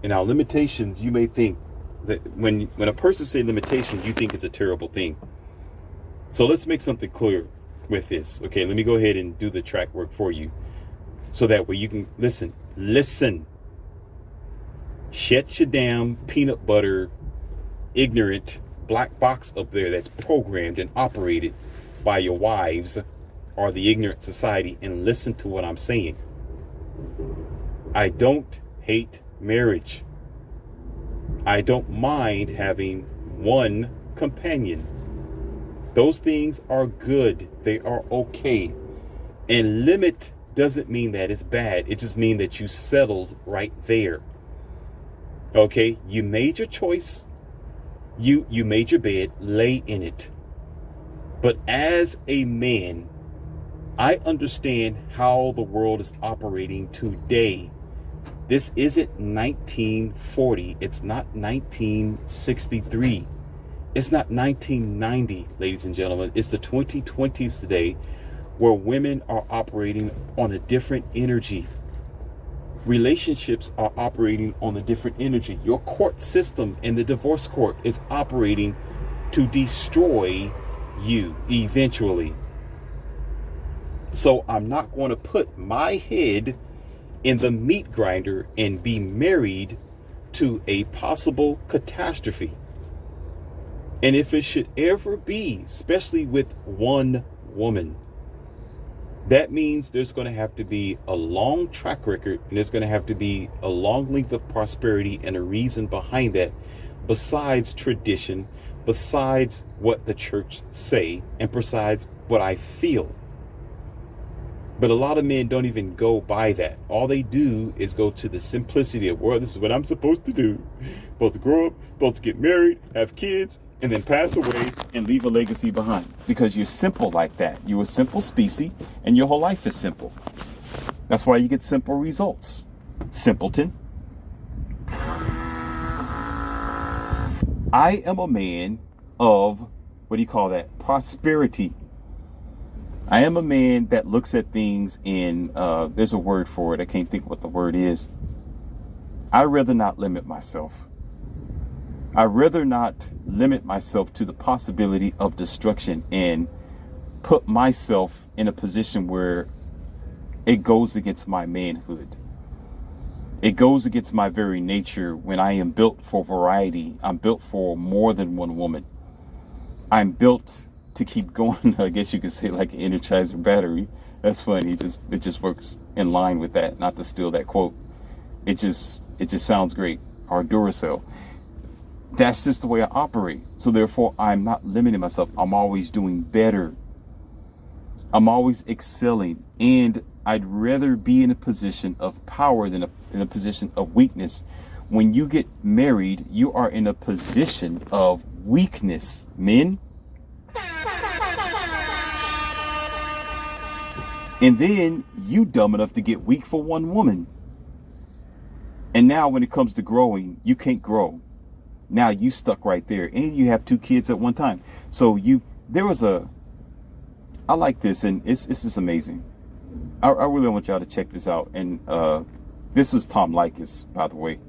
Speaker 1: And now limitations, you may think that when a person says limitations, you think it's a terrible thing. So let's make something clear with this. Okay, let me go ahead and do the track work for you so that way you can listen. Shut your damn peanut butter ignorant black box up there that's programmed and operated by your wives or the ignorant society, and listen to what I'm saying. I don't hate marriage. I don't mind having one companion. Those things are good. They are okay. And limit doesn't mean that it's bad. It just means that you settled right there. Okay, you made your choice. You made your bed, lay in it. But as a man, I understand how the world is operating today. This isn't 1940. It's not 1963. It's not 1990, ladies and gentlemen. It's the 2020s today, where women are operating on a different energy. Relationships are operating on a different energy. Your court system and the divorce court is operating to destroy you eventually. So I'm not going to put my head in the meat grinder and be married to a possible catastrophe. And if it should ever be, especially with one woman, that means there's going to have to be a long track record, and there's going to have to be a long length of prosperity and a reason behind that, besides tradition, besides what the church say, and besides what I feel. But a lot of men don't even go by that. All they do is go to the simplicity of, well, this is what I'm supposed to do. Supposed to grow up, supposed to get married, have kids, and then pass away and leave a legacy behind. Because you're simple like that. You're a simple species, and your whole life is simple. That's why you get simple results. Simpleton. I am a man of, prosperity. I am a man that looks at things in, there's a word for it. I can't think what the word is. I'd rather not limit myself. I'd rather not limit myself to the possibility of destruction and put myself in a position where it goes against my manhood. It goes against my very nature when I am built for variety. I'm built for more than one woman. I'm built to keep going. I guess you could say like an Energizer battery. That's funny. It just works in line with that. Not to steal that quote. It just sounds great. Or Duracell. That's just the way I operate. So therefore, I'm not limiting myself. I'm always doing better. I'm always excelling. And I'd rather be in a position of power than in a position of weakness. When you get married, you are in a position of weakness, men. And then you dumb enough to get weak for one woman. And now when it comes to growing, you can't grow. Now you stuck right there, and you have two kids at one time. So there was a I like this, and it's just amazing. I really want y'all to check this out. And this was Tom Likas, by the way.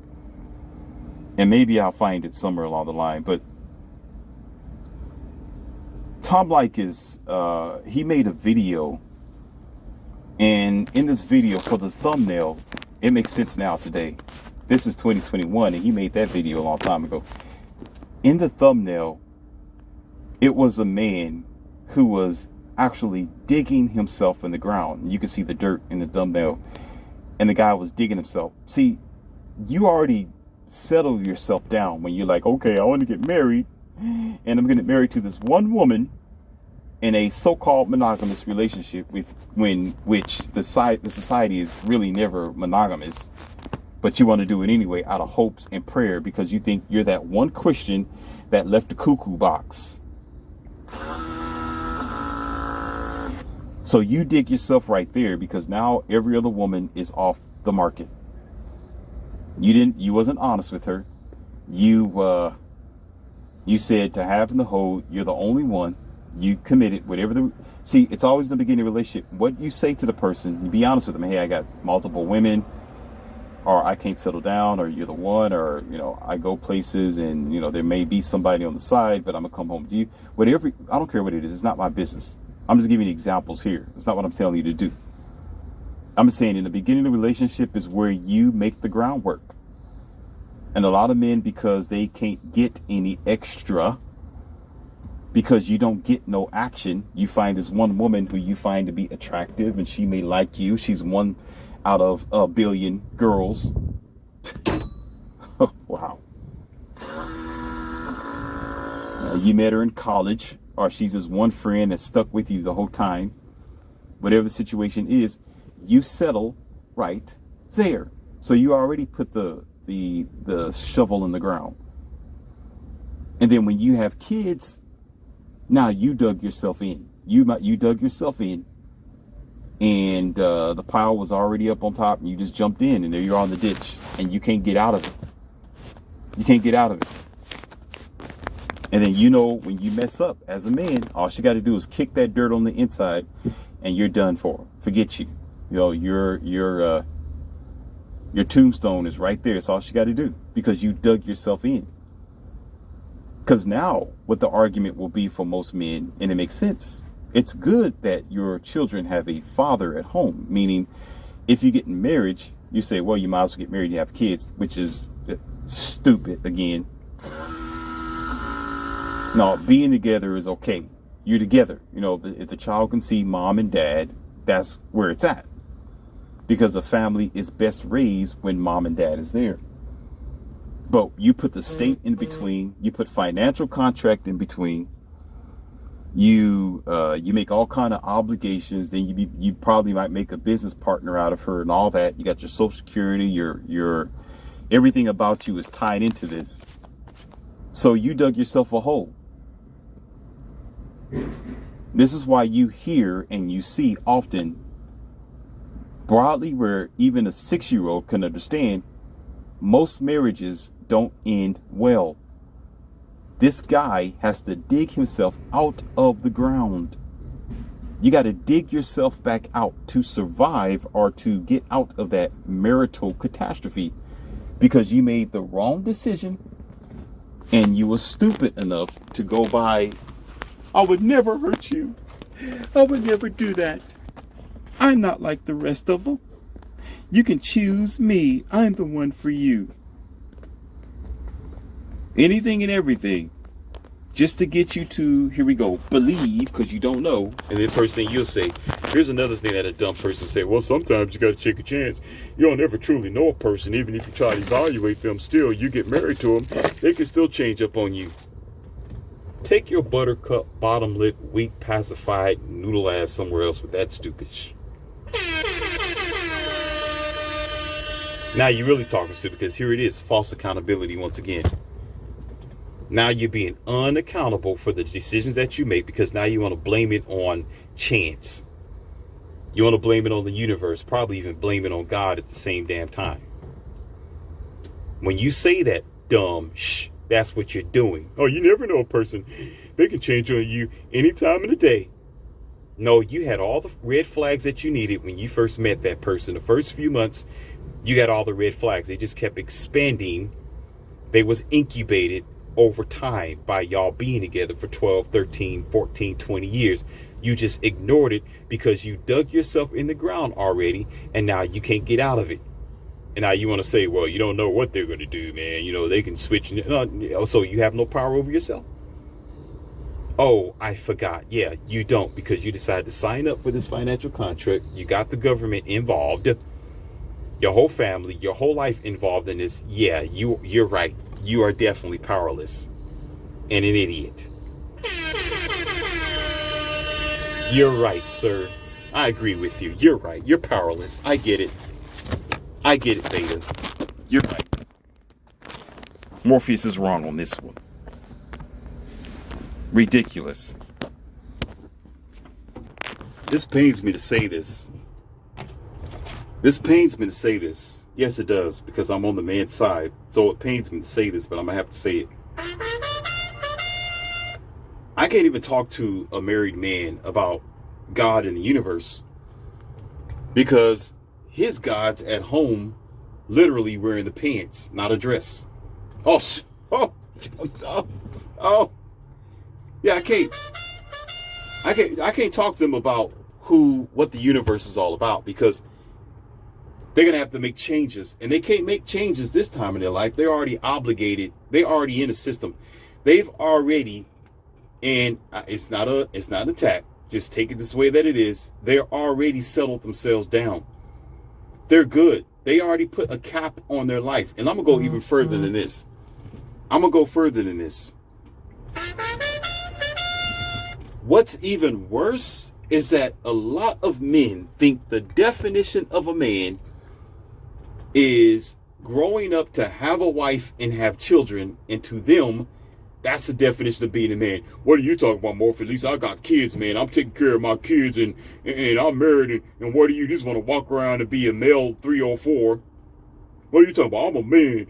Speaker 1: And maybe I'll find it somewhere along the line. But Tom Likas, he made a video. And in this video, for the thumbnail, it makes sense now today. This is 2021, and he made that video a long time ago. In the thumbnail, it was a man who was actually digging himself in the ground. You can see the dirt in the thumbnail, and the guy was digging himself. See, you already settle yourself down when you're like, okay, I want to get married, and I'm going to get married to this one woman in a so-called monogamous relationship with which the society is really never monogamous, but you want to do it anyway out of hopes and prayer because you think you're that one Christian that left the cuckoo box. So you dig yourself right there because now every other woman is off the market. You wasn't honest with her. You said to have in the hold, you're the only one. You committed whatever see, it's always in the beginning of a relationship. What you say to the person, you be honest with them. Hey, I got multiple women, or I can't settle down, or you're the one, or, I go places and, there may be somebody on the side, but I'm gonna come home to you. Whatever, I don't care what it is. It's not my business. I'm just giving you examples here. It's not what I'm telling you to do. I'm saying in the beginning of the relationship is where you make the groundwork. And a lot of men, because they can't get any extra, because you don't get no action, you find this one woman who you find to be attractive and she may like you. She's one out of a billion girls. Wow. You met her in college, or she's just one friend that stuck with you the whole time. Whatever the situation is, you settle right there. So you already put the shovel in the ground. And then when you have kids, now you dug yourself in. You dug yourself in, and the pile was already up on top, and you just jumped in, and there you're on the ditch, and you can't get out of it. You can't get out of it. And then when you mess up as a man, all you got to do is kick that dirt on the inside, and you're done for. Forget you. Your tombstone is right there. It's all you got to do because you dug yourself in. Because now what the argument will be for most men, and it makes sense. It's good that your children have a father at home, meaning if you get in marriage, you say, well, you might as well get married and have kids, which is stupid again. No, being together is okay. You're together. If the child can see mom and dad, that's where it's at. Because a family is best raised when mom and dad is there. But you put the state in between, you put financial contract in between, you make all kind of obligations, then you probably might make a business partner out of her and all that. You got your Social Security, your everything about you is tied into this. So you dug yourself a hole. This is why you hear and you see often broadly where even a 6-year-old can understand most marriages don't end well. This guy has to dig himself out of the ground. You got to dig yourself back out to survive or to get out of that marital catastrophe because you made the wrong decision and you were stupid enough to go by, I would never hurt you. I would never do that. I'm not like the rest of them. You can choose me. I'm the one for you. Anything and everything just to get you to, here we go, believe, because you don't know. And the first thing you'll say, here's another thing that a dumb person say, well, sometimes you got to take a chance. You don't ever truly know a person. Even if you try to evaluate them, still, you get married to them, they can still change up on you. Take your buttercup, bottom lip, weak, pacified, noodle ass somewhere else with that stupid shit. Now you're really talking stupid because here it is, false accountability once again. Now you're being unaccountable for the decisions that you make because now you want to blame it on chance. You want to blame it on the universe, probably even blame it on God at the same damn time. When you say that dumb shh, that's what you're doing. Oh, you never know a person. They can change on you any time of the day. No, you had all the red flags that you needed when you first met that person. The first few months, you got all the red flags. They just kept expanding. They was incubated over time by y'all being together for 12, 13, 14, 20 years. You just ignored it because you dug yourself in the ground already, and now you can't get out of it. And now you want to say, well, you don't know what they're going to do, man. You know, they can switch. So you have no power over yourself? Oh, I forgot. Yeah, you don't, because you decided to sign up for this financial contract. You got the government involved. Your whole family, your whole life involved in this. Yeah, you're right. You are definitely powerless and an idiot. You're right, sir. I agree with you. You're right. You're powerless. I get it. I get it, Beta. You're right. Morpheus is wrong on this one. Ridiculous. This pains me to say this. This pains me to say this. Yes, it does, because I'm on the man's side. So it pains me to say this, but I'm going to have to say it. I can't even talk to a married man about God and the universe because his God's at home literally wearing the pants, not a dress. Oh, yeah, I can't talk to them about what the universe is all about because they're going to have to make changes, and they can't make changes this time in their life. They're already obligated. They're already in the system. They've already, and it's not an attack. Just take it this way that it is. They're already settled themselves down. They're good. They already put a cap on their life. And I'm going to go even further than this. What's even worse is that a lot of men think the definition of a man is growing up to have a wife and have children, and to them, that's the definition of being a man. What are you talking about, Morph? At least I got kids, man. I'm taking care of my kids, and I'm married, and what do you just want to walk around and be a male 304? What are you talking about? I'm a man.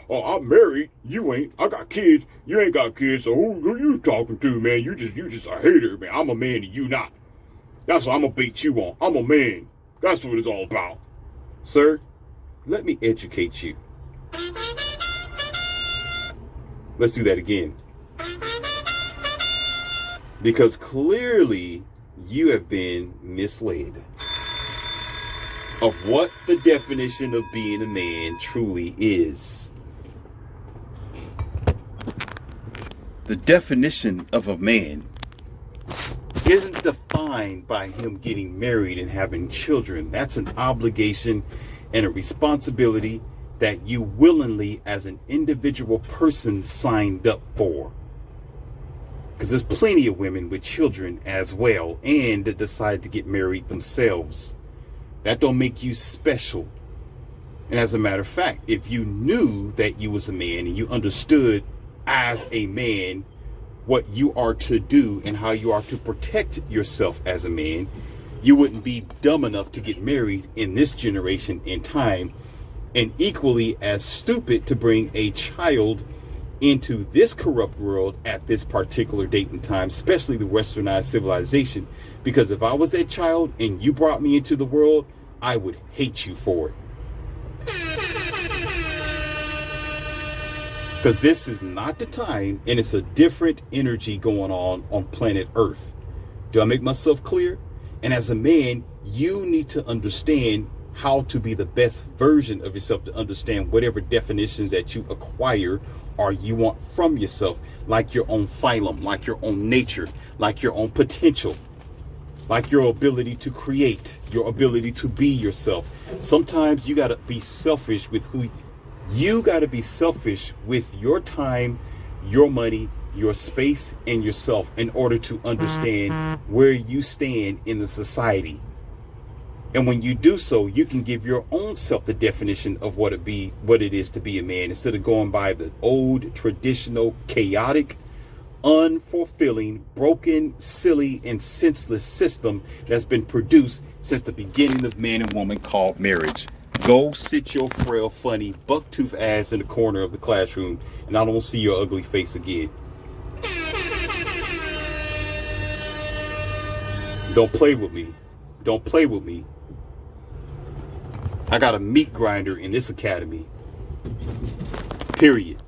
Speaker 1: I'm married. You ain't. I got kids. You ain't got kids. So who you talking to, man? You just a hater, man. I'm a man and you not. That's what I'm gonna bait you on. I'm a man. That's what it's all about. Sir, let me educate you. Let's do that again. Because clearly you have been misled of what the definition of being a man truly is. The definition of a man isn't defined by him getting married and having children. That's an obligation and a responsibility that you willingly, as an individual person, signed up for. Because there's plenty of women with children as well, and that decide to get married themselves. That don't make you special. And as a matter of fact, if you knew that you was a man and you understood as a man what you are to do and how you are to protect yourself as a man, you wouldn't be dumb enough to get married in this generation in time, and equally as stupid to bring a child into this corrupt world at this particular date and time, especially the westernized civilization. Because if I was that child and you brought me into the world, I would hate you for it. Because this is not the time, and it's a different energy going on planet Earth. Do I make myself clear? And as a man, you need to understand how to be the best version of yourself, to understand whatever definitions that you acquire or you want from yourself, like your own phylum, like your own nature, like your own potential, like your ability to create, your ability to be yourself. Sometimes you got to be selfish with you got to be selfish with your time, your money, your space, and yourself in order to understand where you stand in the society. And when you do so, you can give your own self the definition of what it is to be a man, instead of going by the old, traditional, chaotic, unfulfilling, broken, silly, and senseless system that's been produced since the beginning of man and woman called marriage. Go sit your frail, funny, buck-tooth ass in the corner of the classroom, and I don't see your ugly face again. Don't play with me. Don't play with me. I got a meat grinder in this academy. Period.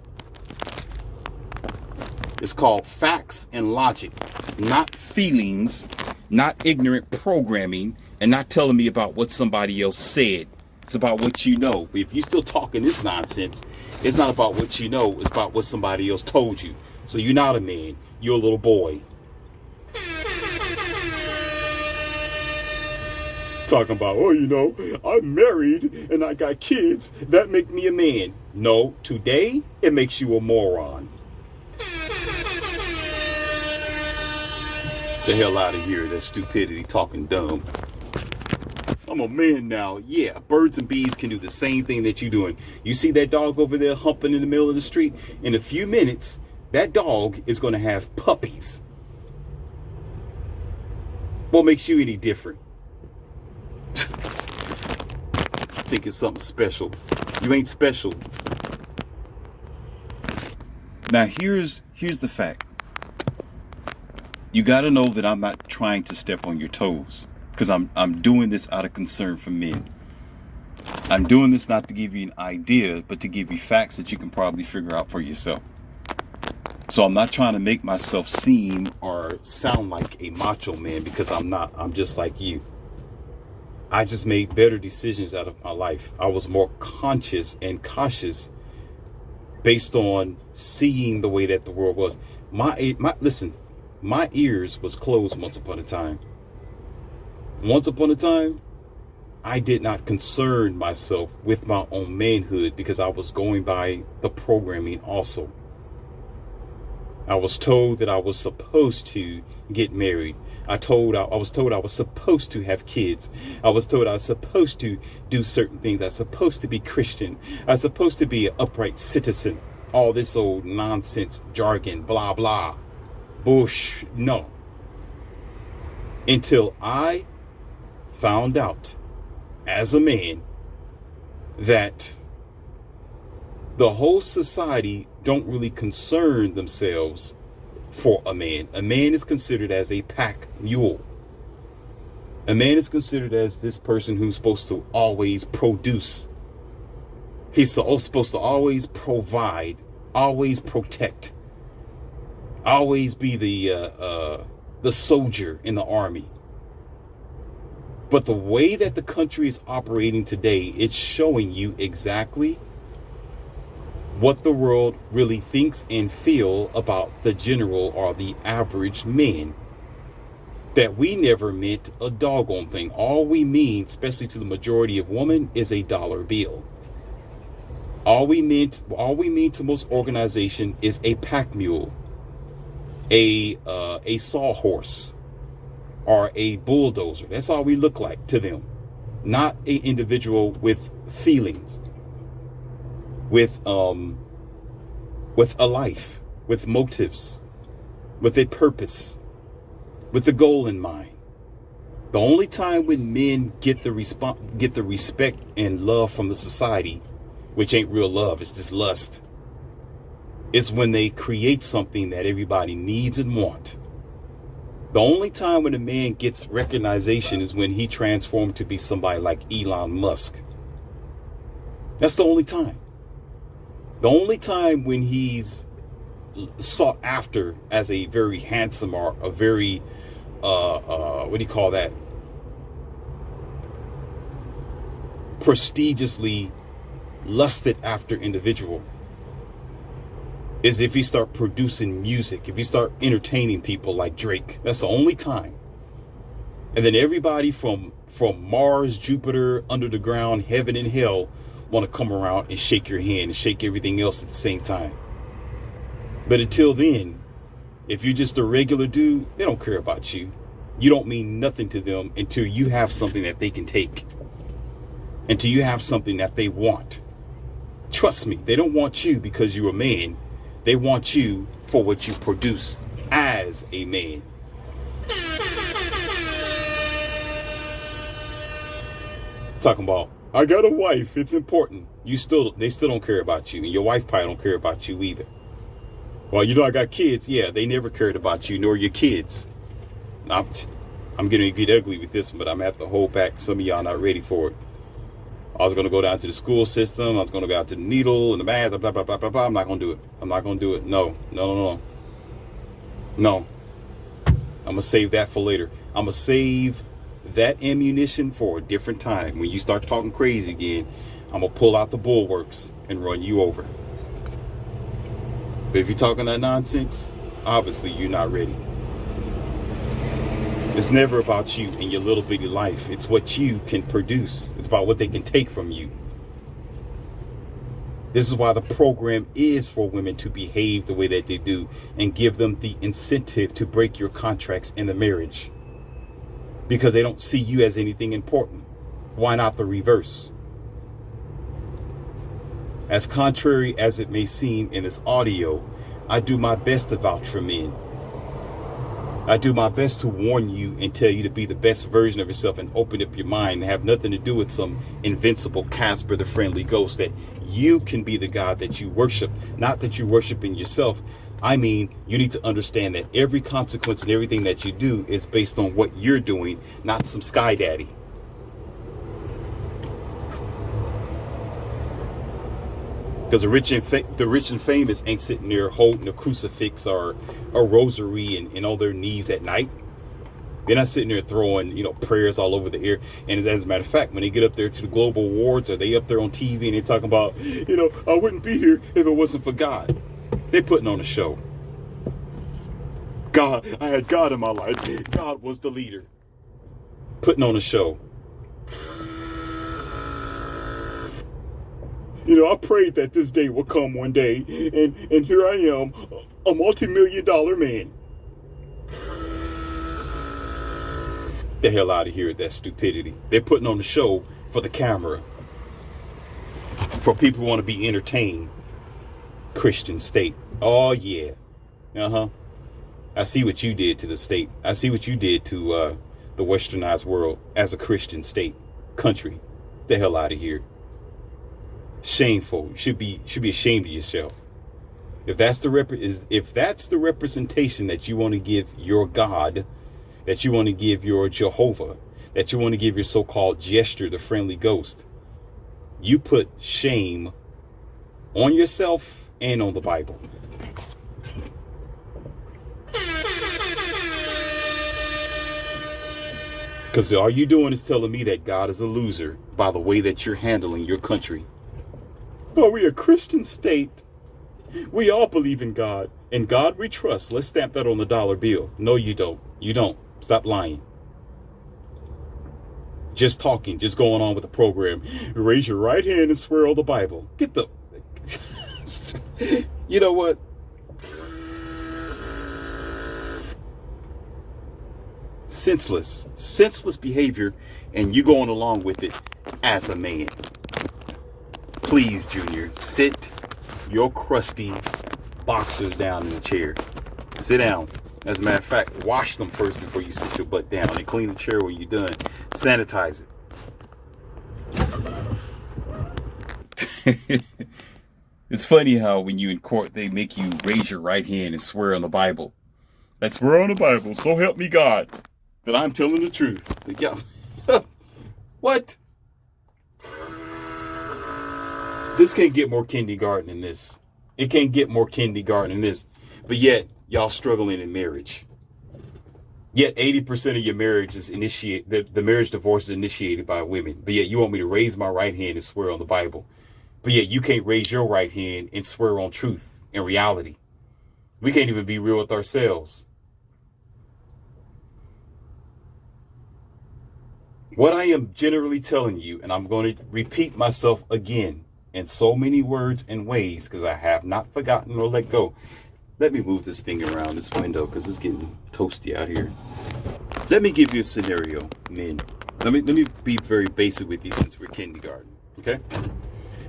Speaker 1: It's called facts and logic, not feelings, not ignorant programming, and not telling me about what somebody else said. It's about what you know. If you're still talking this nonsense, it's not about what you know. It's about what somebody else told you. So you're not a man. You're a little boy. Talking about, oh, you know, I'm married and I got kids. That make me a man. No, today it makes you a moron. The hell out of here, that stupidity, talking dumb. I'm a man now. Yeah, birds and bees can do the same thing that you're doing. You see that dog over there humping in the middle of the street? In a few minutes, that dog is going to have puppies. What makes you any different? Think it's something special. You ain't special. Now here's the fact. You got to know that I'm not trying to step on your toes, because I'm doing this out of concern for men. I'm doing this not to give you an idea, but to give you facts that you can probably figure out for yourself. So I'm not trying to make myself seem or sound like a macho man, because I'm not. I'm just like you. I just made better decisions out of my life. I was more conscious and cautious based on seeing the way that the world was. Listen, my ears was closed once upon a time. Once upon a time, I did not concern myself with my own manhood because I was going by the programming also. I was told that I was supposed to get married. I was told I was supposed to have kids. I was told I was supposed to do certain things. I was supposed to be Christian. I was supposed to be an upright citizen. All this old nonsense jargon, blah, blah. Bush, no. Until I found out as a man that the whole society don't really concern themselves for a man. A man is considered as a pack mule. A man is considered as this person who's supposed to always produce. He's supposed to always provide, always protect, always be the soldier in the army. But the way that the country is operating today, it's showing you exactly what the world really thinks and feel about the general or the average man. That we never meant a doggone thing. All we mean, especially to the majority of women, is a dollar bill. All we mean to most organization is a pack mule, a sawhorse, or a bulldozer. That's all we look like to them. Not an individual with feelings. With a life, with motives, with a purpose, with a goal in mind. The only time when men get the respect and love from the society, which ain't real love, it's just lust, is when they create something that everybody needs and want. The only time when a man gets recognition is when he transformed to be somebody like Elon Musk. That's the only time. The only time when he's sought after as a very handsome or a very, what do you call that? Prestigiously lusted after individual is if he start producing music, if he start entertaining people like Drake. That's the only time. And then everybody from Mars, Jupiter, under the ground, heaven and hell want to come around and shake your hand and shake everything else at the same time. But until then, if you're just a regular dude, they don't care about you. You don't mean nothing to them until you have something that they can take. Until you have something that they want. Trust me, they don't want you because you're a man. They want you for what you produce as a man. Talking about, I got a wife, it's important. They still don't care about you, and your wife probably don't care about you either. Well, you know, I got kids. Yeah, they never cared about you nor your kids. I'm getting to get ugly with this one, but I'm going to have to hold back. Some of y'all not ready for it. I was going to go down to the school system. I was going to go out to the needle and the math, blah, blah, blah, blah, blah. I'm not going to do it. I'm not going to do it. No. I'm going to save that for later. I'm going to save that ammunition for a different time. When you start talking crazy again, I'm going to pull out the bulwarks and run you over. But if you're talking that nonsense, obviously you're not ready. It's never about you and your little bitty life. It's what you can produce. It's about what they can take from you. This is why the program is for women to behave the way that they do and give them the incentive to break your contracts in the marriage. Because they don't see you as anything important. Why not the reverse? As contrary as it may seem in this audio, I do my best to vouch for men. I do my best to warn you and tell you to be the best version of yourself and open up your mind and have nothing to do with some invincible Casper the Friendly Ghost, that you can be the God that you worship, not that you're worshiping yourself. I mean, you need to understand that every consequence and everything that you do is based on what you're doing, not some sky daddy. Because the rich and famous ain't sitting there holding a crucifix or a rosary and on their knees at night. They're not sitting there throwing, prayers all over the air. And as a matter of fact, when they get up there to the global awards, or they up there on TV and they're talking about, I wouldn't be here if it wasn't for God. They're putting on a show. God, I had God in my life. God was the leader. Putting on a show. I prayed that this day would come one day, and here I am, a multi-million-dollar man. The hell out of here with that stupidity. They're putting on the show for the camera, for people who want to be entertained. Christian state. Oh, yeah. I see what you did to the state. I see what you did to the westernized world as a Christian state, country. The hell out of here. Shameful. You should be ashamed of yourself. If that's the representation that you want to give your God, that you want to give your Jehovah, that you want to give your so-called Jester, the friendly ghost, you put shame on yourself and on the Bible. Because all you're doing is telling me that God is a loser by the way that you're handling your country. Oh, we're a Christian state. We all believe in God. In God we trust. Let's stamp that on the dollar bill. No, you don't. You don't. Stop lying. Just talking. Just going on with the program. Raise your right hand and swear on the Bible. Get the... You know what? Senseless behavior, and you going along with it as a man. Please, Junior, sit your crusty boxers down in the chair. Sit down. As a matter of fact, wash them first before you sit your butt down, and clean the chair when you're done. Sanitize it. It's funny how when you in court, they make you raise your right hand and swear on the Bible. I swear on the Bible, so help me God, that I'm telling the truth. Yeah. What? This can't get more kindergarten than this. It can't get more kindergarten than this. But yet, y'all struggling in marriage. Yet 80% of your marriage is the marriage divorce is initiated by women. But yet you want me to raise my right hand and swear on the Bible. But yet you can't raise your right hand and swear on truth and reality. We can't even be real with ourselves. What I am generally telling you, and I'm going to repeat myself again in so many words and ways, because I have not forgotten or let go. Let me move this thing around this window because it's getting toasty out here. Let me give you a scenario, men. Let me be very basic with you since we're kindergarten. Okay?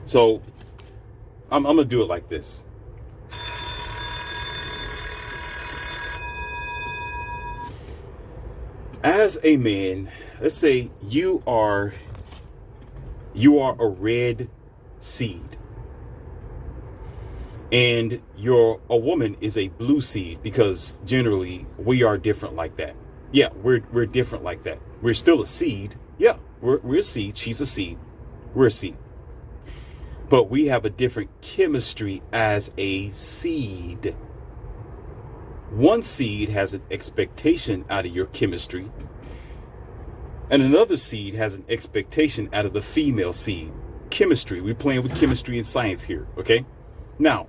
Speaker 1: So I'm gonna do it like this. As a man, let's say you are a red seed, and a woman is a blue seed, because generally we are different like that. Yeah, we're different like that. We're still a seed. Yeah, we're a seed. She's a seed. We're a seed. But we have a different chemistry as a seed. One seed has an expectation out of your chemistry, and another seed has an expectation out of the female seed. Chemistry. We're playing with chemistry and science here, okay? Now,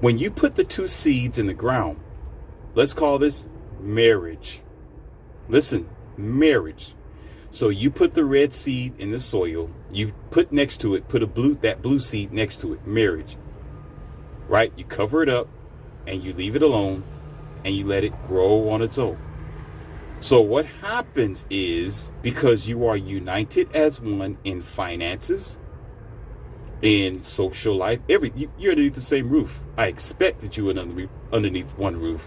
Speaker 1: when you put the two seeds in the ground, let's call this marriage. Listen, marriage. So you put the red seed in the soil, you put next to it, that blue seed next to it, marriage. Right? You cover it up and you leave it alone and you let it grow on its own. So what happens is, because you are united as one in finances, in social life, you're underneath the same roof. I expect that you are underneath one roof.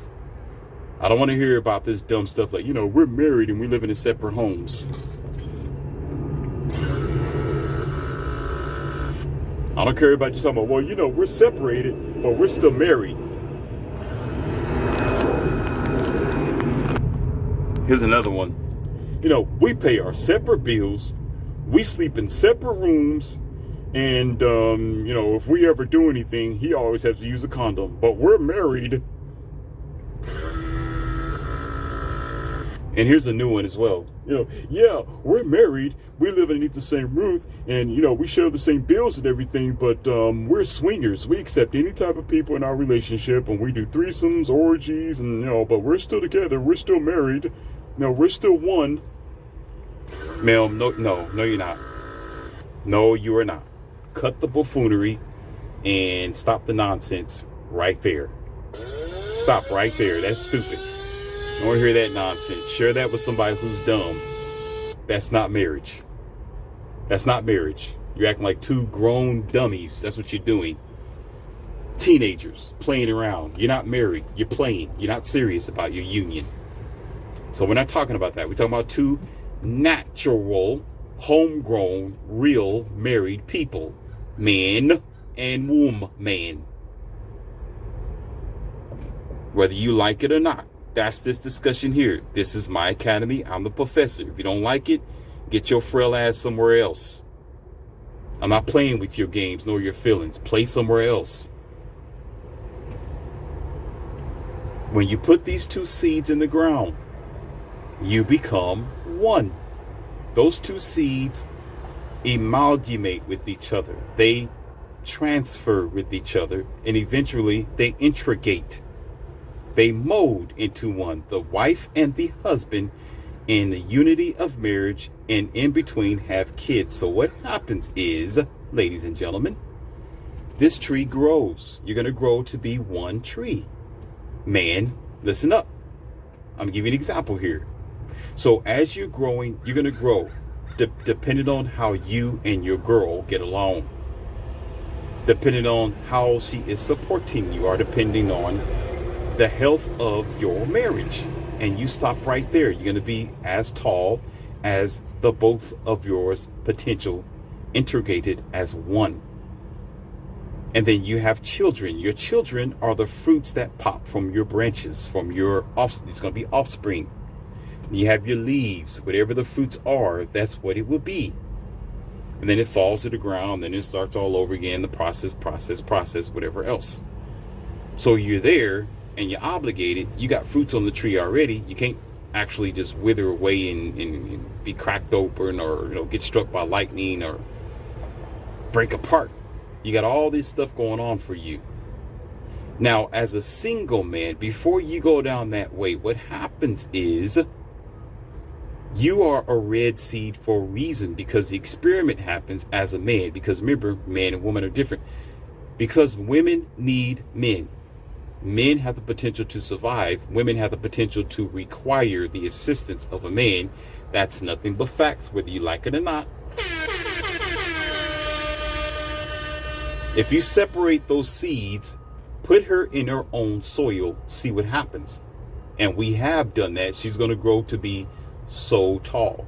Speaker 1: I don't want to hear about this dumb stuff like, we're married and we live in separate homes. I don't care about you talking about, well, we're separated, but we're still married. Here's another one. We pay our separate bills. We sleep in separate rooms. And, if we ever do anything, he always has to use a condom. But we're married. And here's a new one as well. Yeah, we're married. We live underneath the same roof. And, we share the same bills and everything. But we're swingers. We accept any type of people in our relationship. And we do threesomes, orgies. And, but we're still together. We're still married. No, we're still one. Ma'am, no, you're not. No, you are not. Cut the buffoonery and stop the nonsense right there. Stop right there. That's stupid. Don't want to hear that nonsense. Share that with somebody who's dumb. That's not marriage. That's not marriage. You're acting like two grown dummies. That's what you're doing. Teenagers playing around. You're not married. You're playing. You're not serious about your union. So we're not talking about that. We're talking about two natural, homegrown, real married people. Man and woman. Whether you like it or not. That's this discussion here. This is my academy. I'm the professor. If you don't like it, get your frail ass somewhere else. I'm not playing with your games nor your feelings. Play somewhere else. When you put these two seeds in the ground, you become one. Those two seeds amalgamate with each other. They transfer with each other, and eventually they integrate. They mold into one, the wife and the husband, in the unity of marriage, and in between have kids. So what happens is, ladies and gentlemen, this tree grows. You're going to grow to be one tree. Man, listen up. I'm going to give you an example here. So as you're growing, you're going to grow depending on how you and your girl get along. Depending on how she is supporting you, or depending on the health of your marriage. And you stop right there. You're going to be as tall as the both of yours potential integrated as one. And then you have children. Your children are the fruits that pop from your branches, from your offspring. It's going to be offspring. You have your leaves. Whatever the fruits are, that's what it will be. And then it falls to the ground. Then it starts all over again. The process, whatever else. So you're there and you're obligated. You got fruits on the tree already. You can't actually just wither away and be cracked open, or get struck by lightning or break apart. You got all this stuff going on for you. Now, as a single man, before you go down that way, what happens is you are a red seed for a reason, because the experiment happens as a man. Because remember, man and woman are different. Because women need men. Men have the potential to survive. Women have the potential to require the assistance of a man. That's nothing but facts, whether you like it or not. If you separate those seeds, put her in her own soil, see what happens. And we have done that. She's going to grow to be so tall,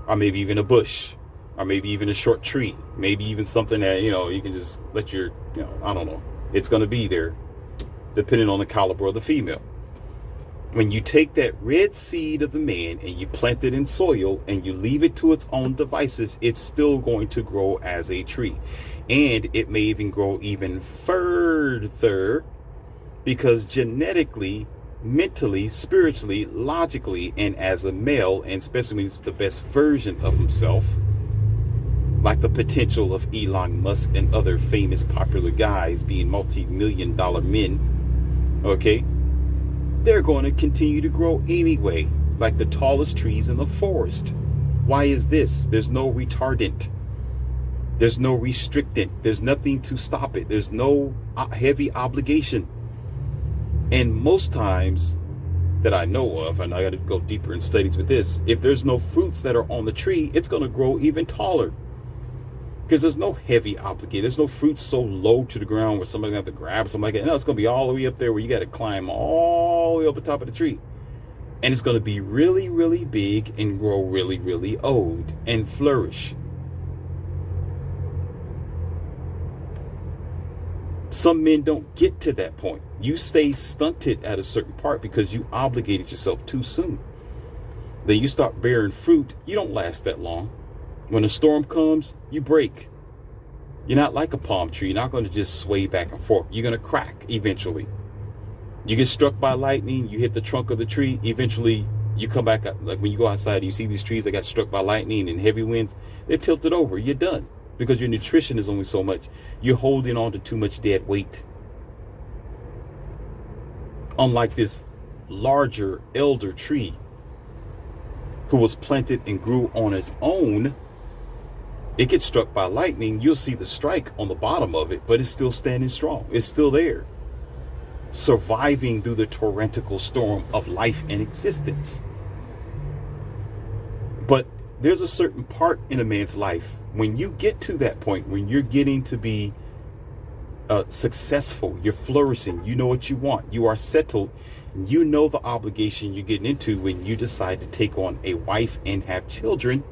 Speaker 1: or maybe even a bush, or maybe even a short tree, maybe even something that, you can just let your, I don't know. It's going to be there depending on the caliber of the female. When you take that red seed of the man and you plant it in soil and you leave it to its own devices, it's still going to grow as a tree. And it may even grow even further, because genetically, mentally, spiritually, logically, and as a male, and especially when he's the best version of himself, like the potential of Elon Musk and other famous popular guys being multi-million-dollar men, okay, they're going to continue to grow anyway, like the tallest trees in the forest. Why is this? There's no retardant. There's no restrictant. There's nothing to stop it. There's no heavy obligation. And most times that I know of, and I got to go deeper in studies with this, if there's no fruits that are on the tree, it's going to grow even taller. Because there's no heavy obligation. There's no fruit so low to the ground where somebody's going to have to grab something like that. No, it's going to be all the way up there where you got to climb all the way up the top of the tree. And it's going to be really, really big and grow really, really old and flourish. Some men don't get to that point. You stay stunted at a certain part because you obligated yourself too soon. Then you start bearing fruit. You don't last that long. When a storm comes, you break. You're not like a palm tree. You're not going to just sway back and forth. You're going to crack eventually. You get struck by lightning, you hit the trunk of the tree. Eventually, you come back up. Like when you go outside, you see these trees that got struck by lightning and heavy winds. They're tilted over. You're done. Because your nutrition is only so much. You're holding on to too much dead weight. Unlike this larger elder tree who was planted and grew on its own, it gets struck by lightning. You'll see the strike on the bottom of it, but it's still standing strong. It's still there, surviving through the torrential storm of life and existence. But there's a certain part in a man's life when you get to that point, when you're getting to be successful, you're flourishing, you know what you want, you are settled, you know the obligation you're getting into when you decide to take on a wife and have children.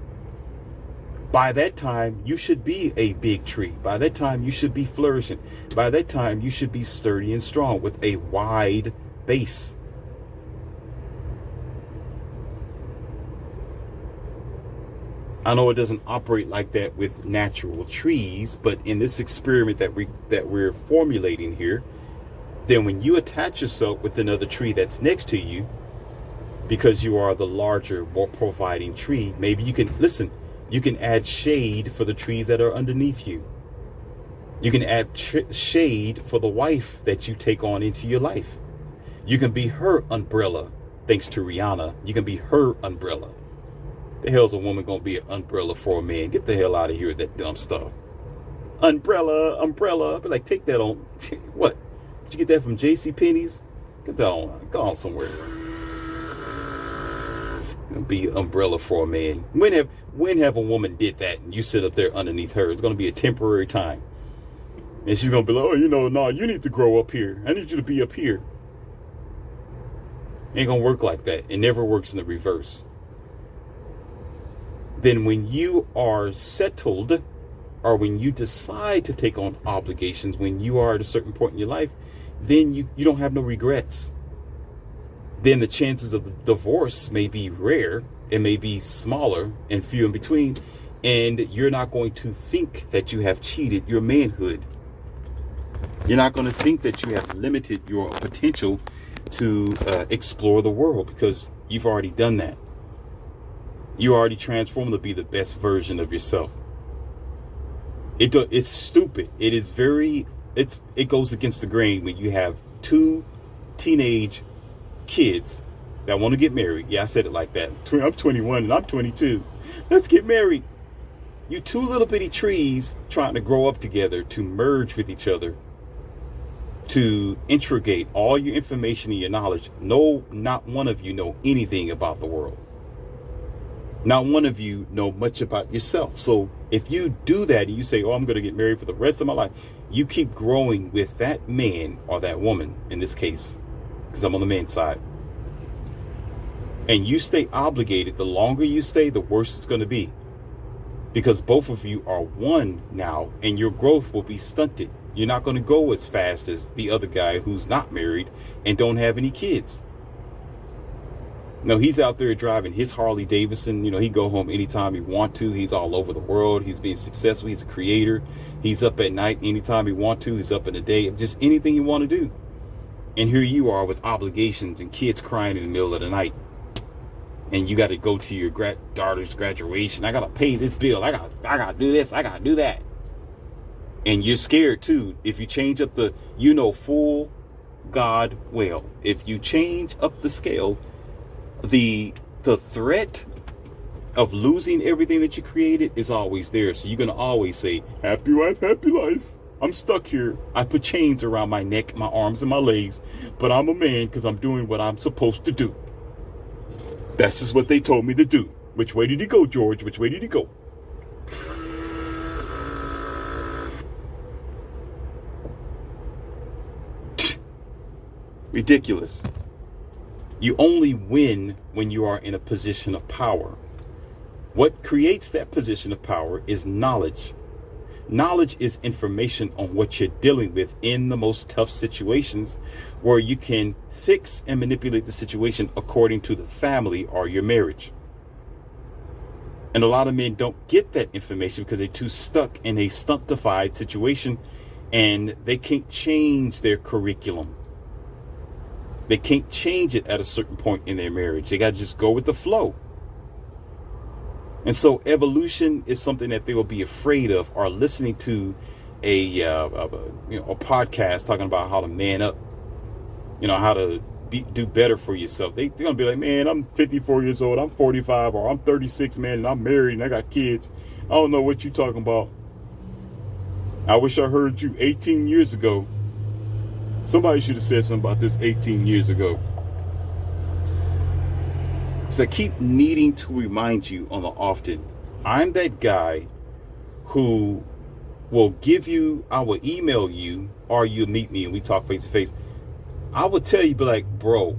Speaker 1: By that time, you should be a big tree. By that time, you should be flourishing. By that time, you should be sturdy and strong with a wide base. I know it doesn't operate like that with natural trees, but in this experiment that we're formulating here, then when you attach yourself with another tree that's next to you, because you are the larger, more providing tree, maybe you can, listen, you can add shade for the trees that are underneath you. You can add shade for the wife that you take on into your life. You can be her umbrella, thanks to Rihanna. You can be her umbrella. The hell's a woman gonna be an umbrella for a man? Get the hell out of here with that dumb stuff. Umbrella. But like, take that on. What? Did you get that from JCPenney's? Get that on. Go on somewhere. Gonna be an umbrella for a man. When have a woman did that and you sit up there underneath her? It's gonna be a temporary time. And she's gonna be like, oh, no, you need to grow up here. I need you to be up here. Ain't gonna work like that. It never works in the reverse. Then when you are settled, or when you decide to take on obligations, when you are at a certain point in your life, then you don't have no regrets. Then the chances of divorce may be rare, it may be smaller and few in between, and you're not going to think that you have cheated your manhood. You're not going to think that you have limited your potential to explore the world, because you've already done that. You already transformed to be the best version of yourself. It's stupid. It goes against the grain when you have two teenage kids that want to get married. Yeah, I said it like that. I'm 21 and I'm 22. Let's get married. You two little bitty trees trying to grow up together, to merge with each other, to integrate all your information and your knowledge. No, not one of you know anything about the world. Not one of you know much about yourself. So if you do that and you say, oh, I'm going to get married for the rest of my life, you keep growing with that man, or that woman in this case, because I'm on the man's side. And you stay obligated. The longer you stay, the worse it's going to be. Because both of you are one now, and your growth will be stunted. You're not going to go as fast as the other guy who's not married and don't have any kids. No, he's out there driving his Harley Davidson. He go home anytime he want to. He's all over the world. He's being successful. He's a creator. He's up at night anytime he want to. He's up in the day. Just anything you want to do. And here you are with obligations and kids crying in the middle of the night. And you got to go to your daughter's graduation. I got to pay this bill. I got to do this. I got to do that. And you're scared too. If you change up the, full God well. If you change up the scale, the threat of losing everything that you created is always there. So you're going to always say, happy wife, happy life. I'm stuck here. I put chains around my neck, my arms, and my legs, but I'm a man because I'm doing what I'm supposed to do. That's just what they told me to do. Which way did he go, George? Which way did he go? Ridiculous. You only win when you are in a position of power. What creates that position of power is knowledge. Knowledge is information on what you're dealing with in the most tough situations, where you can fix and manipulate the situation according to the family or your marriage. And a lot of men don't get that information because they're too stuck in a stuntified situation, and they can't change their curriculum. They can't change it at a certain point in their marriage. They got to just go with the flow. And so evolution is something that they will be afraid of, or listening to a podcast talking about how to man up, how to do better for yourself. They're going to be like, man, I'm 54 years old, I'm 45, or I'm 36, man, and I'm married and I got kids. I don't know what you're talking about. I wish I heard you 18 years ago. Somebody should have said something about this 18 years ago. So I keep needing to remind you on the often, I'm that guy who will give you, I will email you, or you'll meet me and we talk face to face. I will tell you, be like, bro,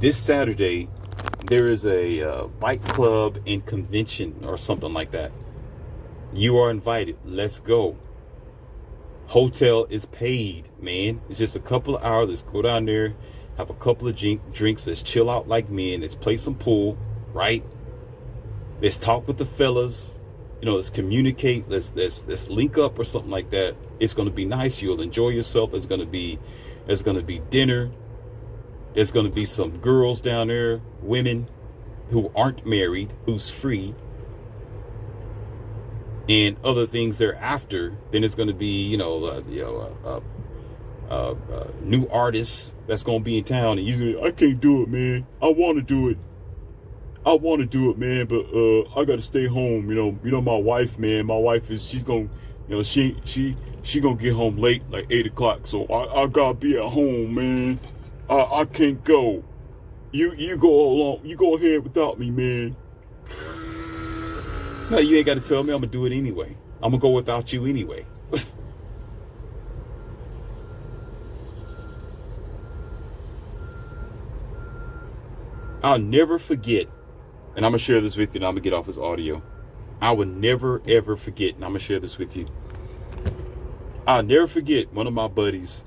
Speaker 1: this Saturday, there is a bike club and convention or something like that. You are invited. Let's go. Hotel is paid, man. It's just a couple of hours. Let's go down there, have a couple of drinks. Let's chill out like men. Let's play some pool, right? Let's talk with the fellas. Let's communicate. Let's link up or something like that. It's going to be nice. You'll enjoy yourself. There's going to be dinner. There's going to be some girls down there, women who aren't married, who's free, and other things thereafter. Then it's going to be, new artists that's going to be in town, and usually I can't do it, man. I want to do it. Man, but I got to stay home. My wife, man. My wife she's going, she going to get home late, like 8 o'clock. So I got to be at home, man. I can't go. You go along. You go ahead without me, man. No, you ain't got to tell me. I'm going to do it anyway. I'm going to go without you anyway. I'll never forget, and I'm going to share this with you, and I'm going to get off this audio. I will never, ever forget, and I'm going to share this with you. I'll never forget one of my buddies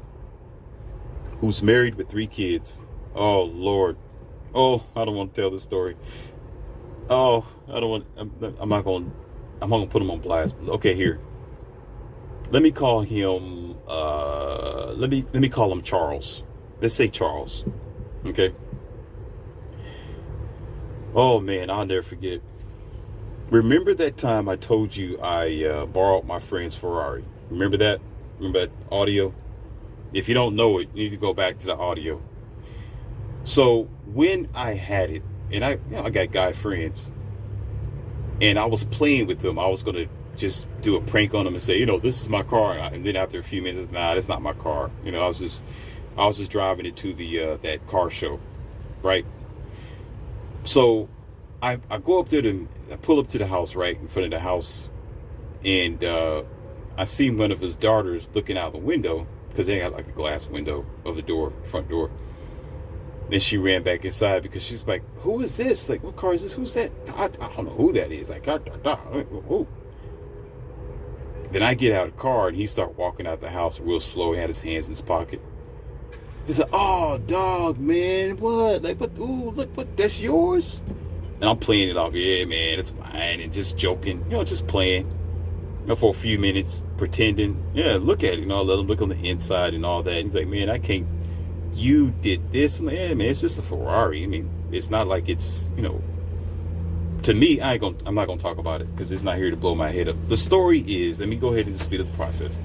Speaker 1: who's married with 3 kids. Oh, Lord. Oh, I don't want to tell this story. Oh, I don't want, I'm not going to put him on blast. Okay, here. Let me call him, let me call him Charles. Let's say Charles. Okay. Oh, man, I'll never forget. Remember that time I told you I borrowed my friend's Ferrari? Remember that? Remember that audio? If you don't know it, you need to go back to the audio. So when I had it, and I got guy friends, and I was playing with them, I was going to just do a prank on them and say, this is my car. And then after a few minutes, nah, that's not my car. I was just driving it to the that car show, right? So I go up there I pull up to the house, right in front of the house, and I see one of his daughters looking out the window, because they got like a glass window of the door, front door. Then she ran back inside because she's like, who is this? Like, what car is this? Who's that? I don't know who that is. Like, ooh. Then I get out of the car and he start walking out the house real slow. He had his hands in his pocket. He's like, oh, dog, man, what? Like, what? Ooh, look, what? That's yours? And I'm playing it off. Yeah, man, it's mine, and just joking, just playing, for a few minutes, pretending. Yeah, look at it, let him look on the inside and all that. And he's like, man, I can't. You did this. I'm like, yeah, man, it's just a Ferrari. I mean, it's not like it's, to me, I'm not gonna talk about it because it's not here to blow my head up. The story is, let me go ahead and speed up the process.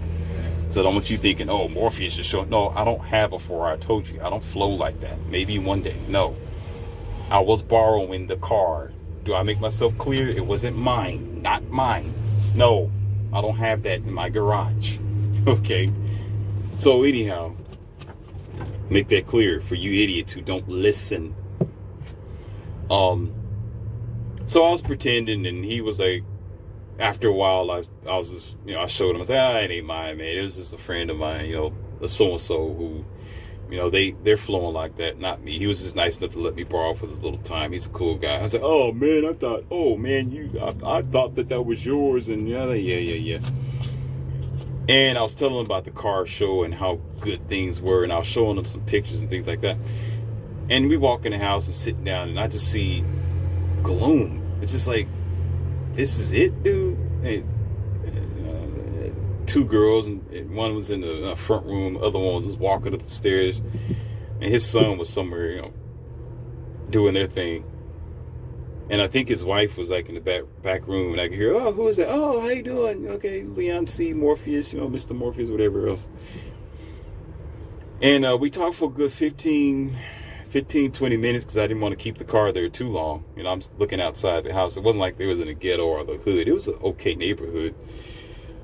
Speaker 1: So I don't want you thinking, oh, Morpheus is showing. No, I don't have a Ferrari. I told you, I don't flow like that. Maybe one day. No, I was borrowing the car. Do I make myself clear? It wasn't mine, not mine. No, I don't have that in my garage. Okay. So anyhow, make that clear for you idiots who don't listen. So I was pretending, and he was like, after a while, I was just, I showed him. I was like, it ain't mine, man. It was just a friend of mine, a so-and-so who, they're flowing like that, not me. He was just nice enough to let me borrow for this little time. He's a cool guy. I was like, oh, man, I thought that was yours. And yeah. And I was telling him about the car show and how good things were. And I was showing him some pictures and things like that. And we walk in the house and sit down, and I just see gloom. It's just like, this is it, dude. And, two girls, and one was in the front room, the other one was just walking up the stairs, and his son was somewhere, doing their thing. And I think his wife was like in the back room, and I could hear, oh, who is that? Oh, how you doing? Okay, Leon C. Morpheus, Mr. Morpheus, whatever else. And we talked for a good 15, 20 minutes because I didn't want to keep the car there too long. I'm looking outside the house. It wasn't like there was in a ghetto or the hood. It was an okay neighborhood.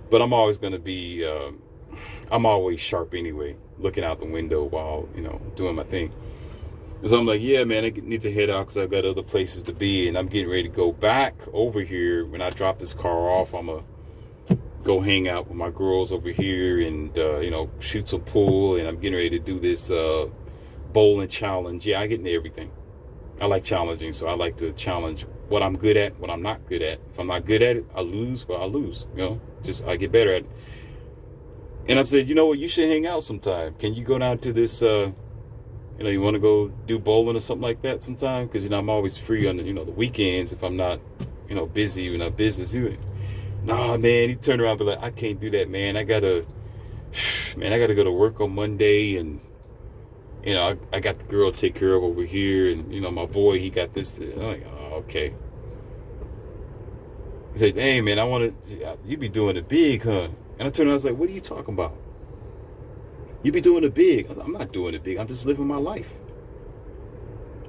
Speaker 1: But I'm always going to be, I'm always sharp anyway, looking out the window while, doing my thing. So I'm like, yeah, man, I need to head out because I've got other places to be. And I'm getting ready to go back over here. When I drop this car off, I'm going to go hang out with my girls over here and, shoot some pool. And I'm getting ready to do this bowling challenge. Yeah, I get into everything. I like challenging, so I like to challenge what I'm good at, what I'm not good at. If I'm not good at it, I lose. Well, I lose. I get better at it. And I've said, you know what, you should hang out sometime. Can you go down to this, you want to go do bowling or something like that sometime? Because, I'm always free on the, the weekends if I'm not, busy with not business. Nah, man, he turned around and be like, I can't do that, man. I got to go to work on Monday, and I got the girl to take care of over here, and my boy, he got this. I'm like, oh, okay. He said, hey, man, you be doing it big, huh? And I turned around, I was like, what are you talking about? You be doing it big. I'm not doing it big. I'm just living my life.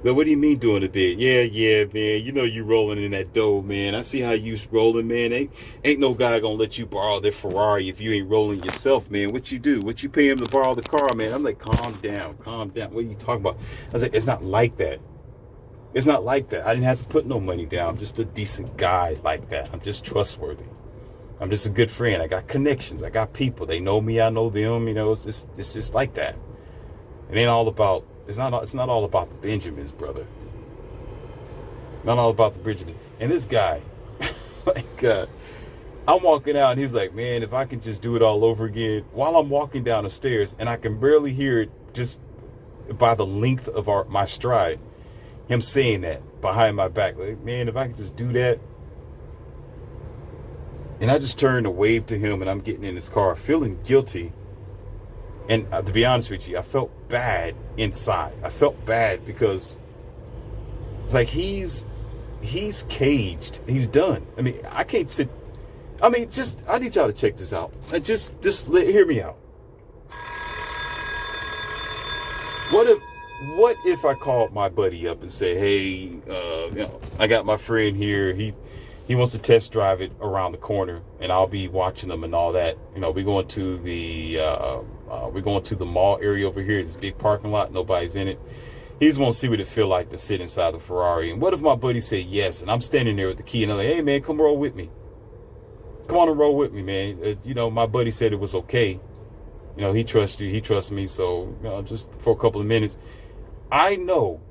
Speaker 1: So what do you mean doing it big? Yeah, man. You rolling in that dough, man. I see how you rolling, man. Ain't no guy gonna let you borrow their Ferrari if you ain't rolling yourself, man. What you do? What you pay him to borrow the car, man? I'm like, calm down. What are you talking about? I was like, it's not like that. It's not like that. I didn't have to put no money down. I'm just a decent guy like that. I'm just trustworthy. I'm just a good friend. I got connections. I got people. They know me. I know them. It's just like that. It ain't all about. It's not all about the Benjamins, brother. Not all about the Benjamins. And this guy, I'm walking out, and he's like, man, if I can just do it all over again, while I'm walking down the stairs, and I can barely hear it just by the length of my stride, him saying that behind my back, like, man, if I could just do that. And I just turned to wave to him, and I'm getting in his car, feeling guilty. And to be honest with you, I felt bad inside. I felt bad because it's like he's caged. He's done. I mean, I can't sit. I mean, I need y'all to check this out. Just hear me out. What if I called my buddy up and said, hey, I got my friend here. He wants to test drive it around the corner, and I'll be watching them and all that. We're going to the mall area over here. This big parking lot, nobody's in it. He just wants to see what it feel like to sit inside the Ferrari. And what if my buddy said yes, and I'm standing there with the key, and I'm like, hey, man, come roll with me. Come on and roll with me, man. My buddy said it was okay. He trusts you. He trusts me. So, just for a couple of minutes. I know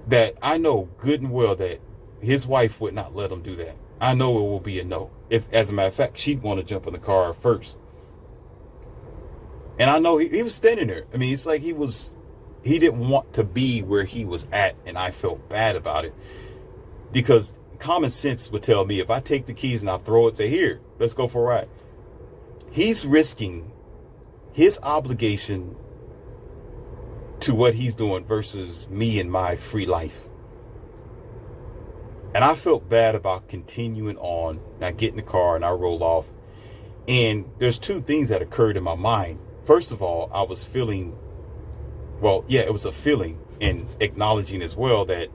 Speaker 1: good and well that his wife would not let him do that. I know it will be a no. If, as a matter of fact, she'd want to jump in the car first. And I know he was standing there. I mean, it's like he didn't want to be where he was at. And I felt bad about it because common sense would tell me if I take the keys and I throw it, say, here, let's go for a ride. He's risking his obligation to what he's doing versus me and my free life. And I felt bad about continuing on. And I get in the car and I roll off. And there's two things that occurred in my mind. First of all, I was feeling, well, yeah, it was a feeling and acknowledging as well that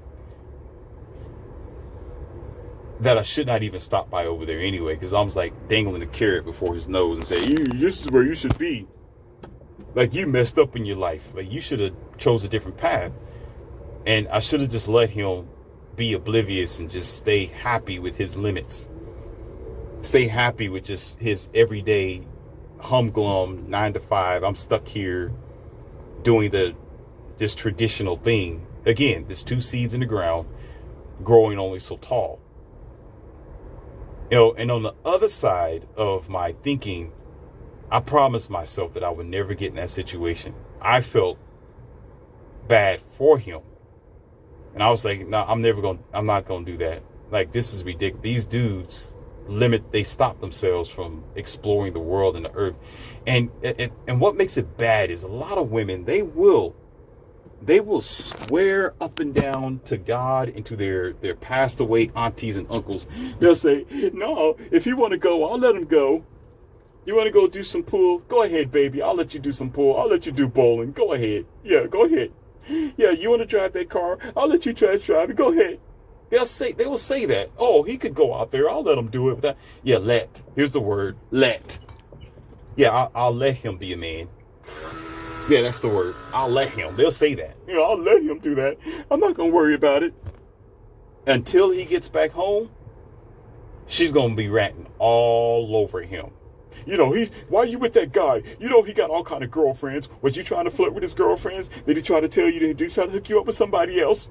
Speaker 1: I should not even stop by over there anyway, because I was like dangling a carrot before his nose and say, this is where you should be. Like, you messed up in your life. Like, you should have chose a different path. And I should have just let him be oblivious and just stay happy with his limits. Stay happy with just his everyday humglum 9 to 5. I'm stuck here doing this traditional thing. Again, there's 2 seeds in the ground growing only so tall. And on the other side of my thinking, I promised myself that I would never get in that situation. I felt bad for him. And I was like, no, I'm not going to do that. Like, this is ridiculous. These dudes they stop themselves from exploring the world and the earth. And what makes it bad is a lot of women, they will swear up and down to God and to their passed away aunties and uncles. They'll say, no, if you want to go, I'll let him go. You want to go do some pool? Go ahead, baby. I'll let you do some pool. I'll let you do bowling. Go ahead. Yeah, go ahead. Yeah, you want to drive that car? I'll let you try to drive it. Go ahead. They will say that. Oh, he could go out there. I'll let him do it. Without, yeah, let. Here's the word. Let. Yeah, I'll let him be a man. Yeah, that's the word. I'll let him. They'll say that. I'll let him do that. I'm not going to worry about it. Until he gets back home, she's going to be ranting all over him. Why are you with that guy? He got all kind of girlfriends. Was you trying to flirt with his girlfriends? Did he try to tell you? Did he try to hook you up with somebody else?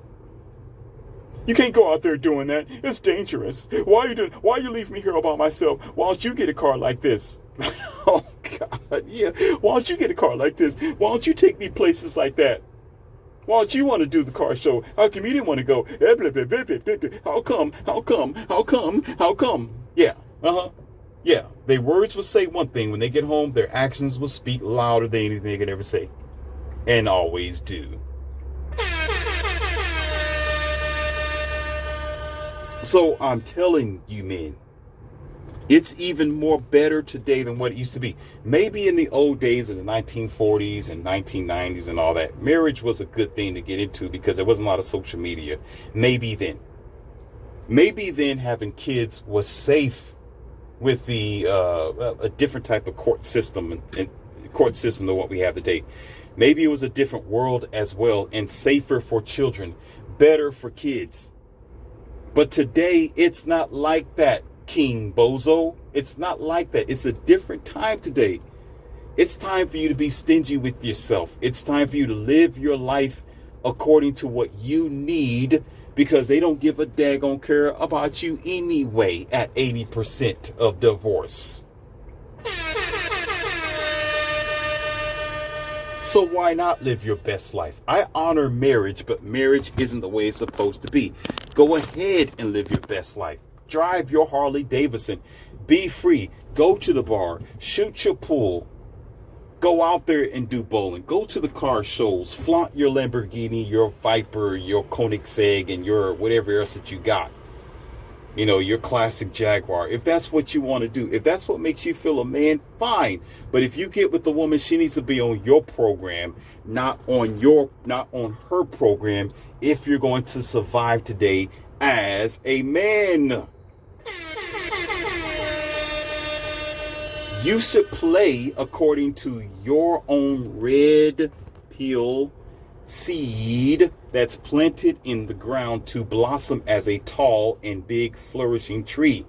Speaker 1: You can't go out there doing that. It's dangerous. Why are you leaving me here all by myself? Why don't you get a car like this? Oh, God, yeah. Why don't you get a car like this? Why don't you take me places like that? Why don't you want to do the car show? How come you didn't want to go? How come? How come? How come? How come? Yeah, yeah. Their words will say one thing. When they get home, their actions will speak louder than anything they could ever say. And always do. So I'm telling you, men, it's even more better today than what it used to be. Maybe in the old days of the 1940s and 1990s and all that, marriage was a good thing to get into because there wasn't a lot of social media. Maybe then having kids was safe with a different type of court system and court system than what we have today. Maybe it was a different world as well and safer for children, better for kids. But today, it's not like that, King Bozo. It's not like that. It's a different time today. It's time for you to be stingy with yourself. It's time for you to live your life according to what you need, because they don't give a daggone care about you anyway at 80% of divorce. So why not live your best life? I honor marriage, but marriage isn't the way it's supposed to be. Go ahead and live your best life. Drive your Harley Davidson. Be free. Go to the bar. Shoot your pool. Go out there and do bowling. Go to the car shows. Flaunt your Lamborghini, your Viper, your Koenigsegg, and your whatever else that you got. Your classic Jaguar. If that's what you want to do, if that's what makes you feel a man, fine. But if you get with the woman, she needs to be on your program, not on her program, if you're going to survive today as a man. You should play according to your own red pill seed that's planted in the ground to blossom as a tall and big flourishing tree.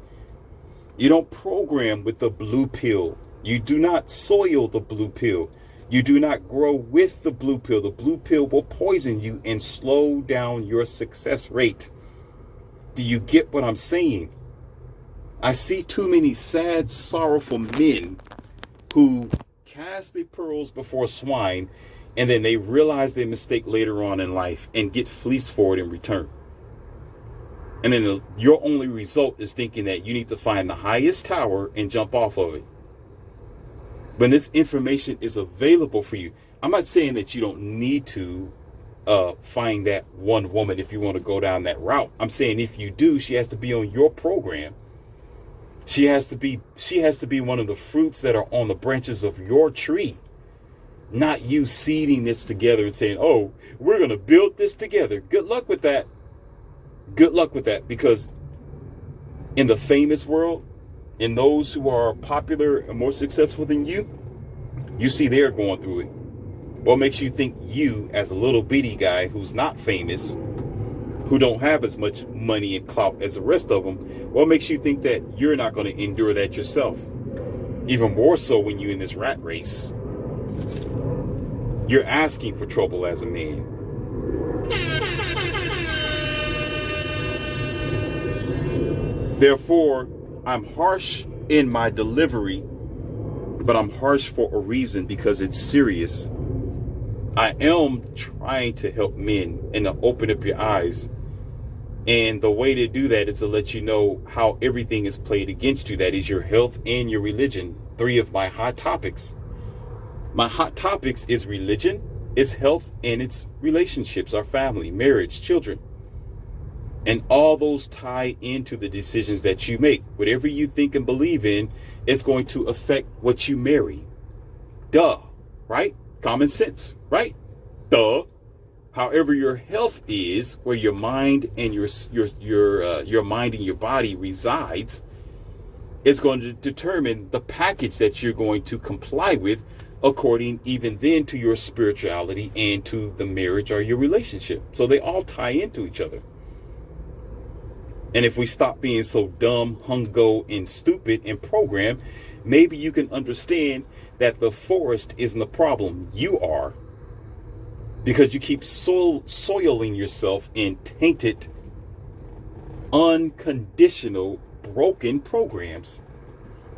Speaker 1: You don't program with the blue pill. You do not soil the blue pill. You do not grow with the blue pill. The blue pill will poison you and slow down your success rate. Do you get what I'm saying? I see too many sad, sorrowful men who cast their pearls before swine, and then they realize their mistake later on in life and get fleeced for it in return. And then your only result is thinking that you need to find the highest tower and jump off of it. When this information is available for you, I'm not saying that you don't need to find that one woman if you want to go down that route. I'm saying if you do, she has to be on your program. She has to be one of the fruits that are on the branches of your tree, not you seeding this together and saying, oh, we're going to build this together. Good luck with that. Good luck with that, because in the famous world, in those who are popular and more successful than you see they're going through it. What makes you think you, as a little bitty guy who's not famous, who don't have as much money and clout as the rest of them, what makes you think that you're not going to endure that yourself? Even more so when you're in this rat race. You're asking for trouble as a man. Therefore, I'm harsh in my delivery, but I'm harsh for a reason, because it's serious. I am trying to help men and to open up your eyes. And the way to do that is to let you know how everything is played against you. That is your health and your religion. 3 of my hot topics. My hot topics is religion, it's health, and it's relationships, our family, marriage, children. And all those tie into the decisions that you make. Whatever you think and believe in is going to affect what you marry. Duh, right? Common sense, right? Duh. However, your health is, where your mind and your mind and your body resides, is going to determine the package that you're going to comply with, according even then to your spirituality and to the marriage or your relationship. So they all tie into each other. And if we stop being so dumb, hungo, and stupid and programmed, maybe you can understand that the forest isn't the problem. You are. Because you keep soiling yourself in tainted, unconditional, broken programs.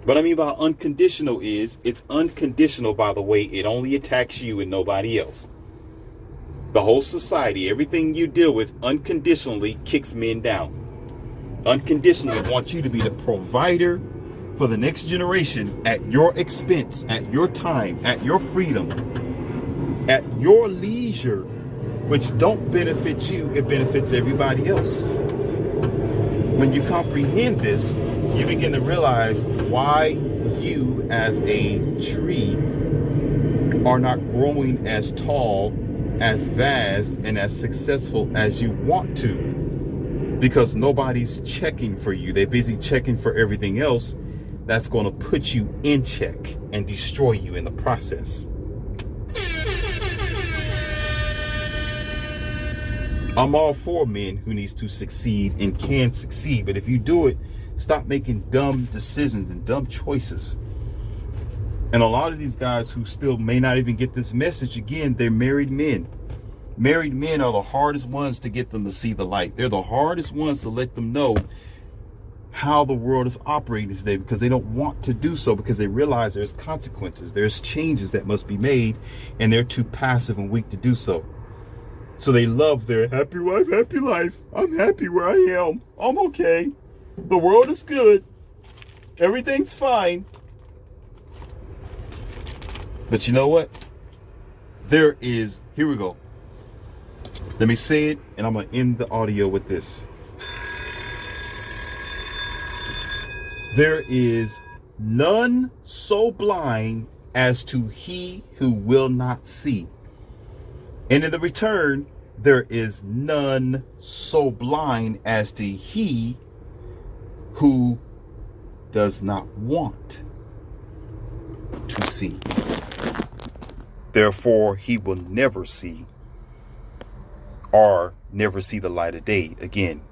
Speaker 1: What I mean by unconditional is, it's unconditional by the way it only attacks you and nobody else. The whole society, everything you deal with unconditionally kicks men down. Unconditionally wants you to be the provider for the next generation at your expense, at your time, at your freedom, at your leisure, which don't benefit you, it benefits everybody else. When you comprehend this, you begin to realize why you as a tree are not growing as tall, as vast, and as successful as you want to. Because nobody's checking for you. They're busy checking for everything else that's going to put you in check and destroy you in the process. I'm all for men who needs to succeed and can succeed. But if you do it, stop making dumb decisions and dumb choices. And a lot of these guys who still may not even get this message, again, they're married men. Married men are the hardest ones to get them to see the light. They're the hardest ones to let them know how the world is operating today, because they don't want to do so, because they realize there's consequences, there's changes that must be made, and they're too passive and weak to do so. So they love their happy wife, happy life. I'm happy where I am. I'm okay. The world is good. Everything's fine. But you know what? Here we go. Let me say it, and I'm going to end the audio with this. There is none so blind as to he who will not see. And in the return, there is none so blind as to he who does not want to see. Therefore, he will never see, or never see the light of day again.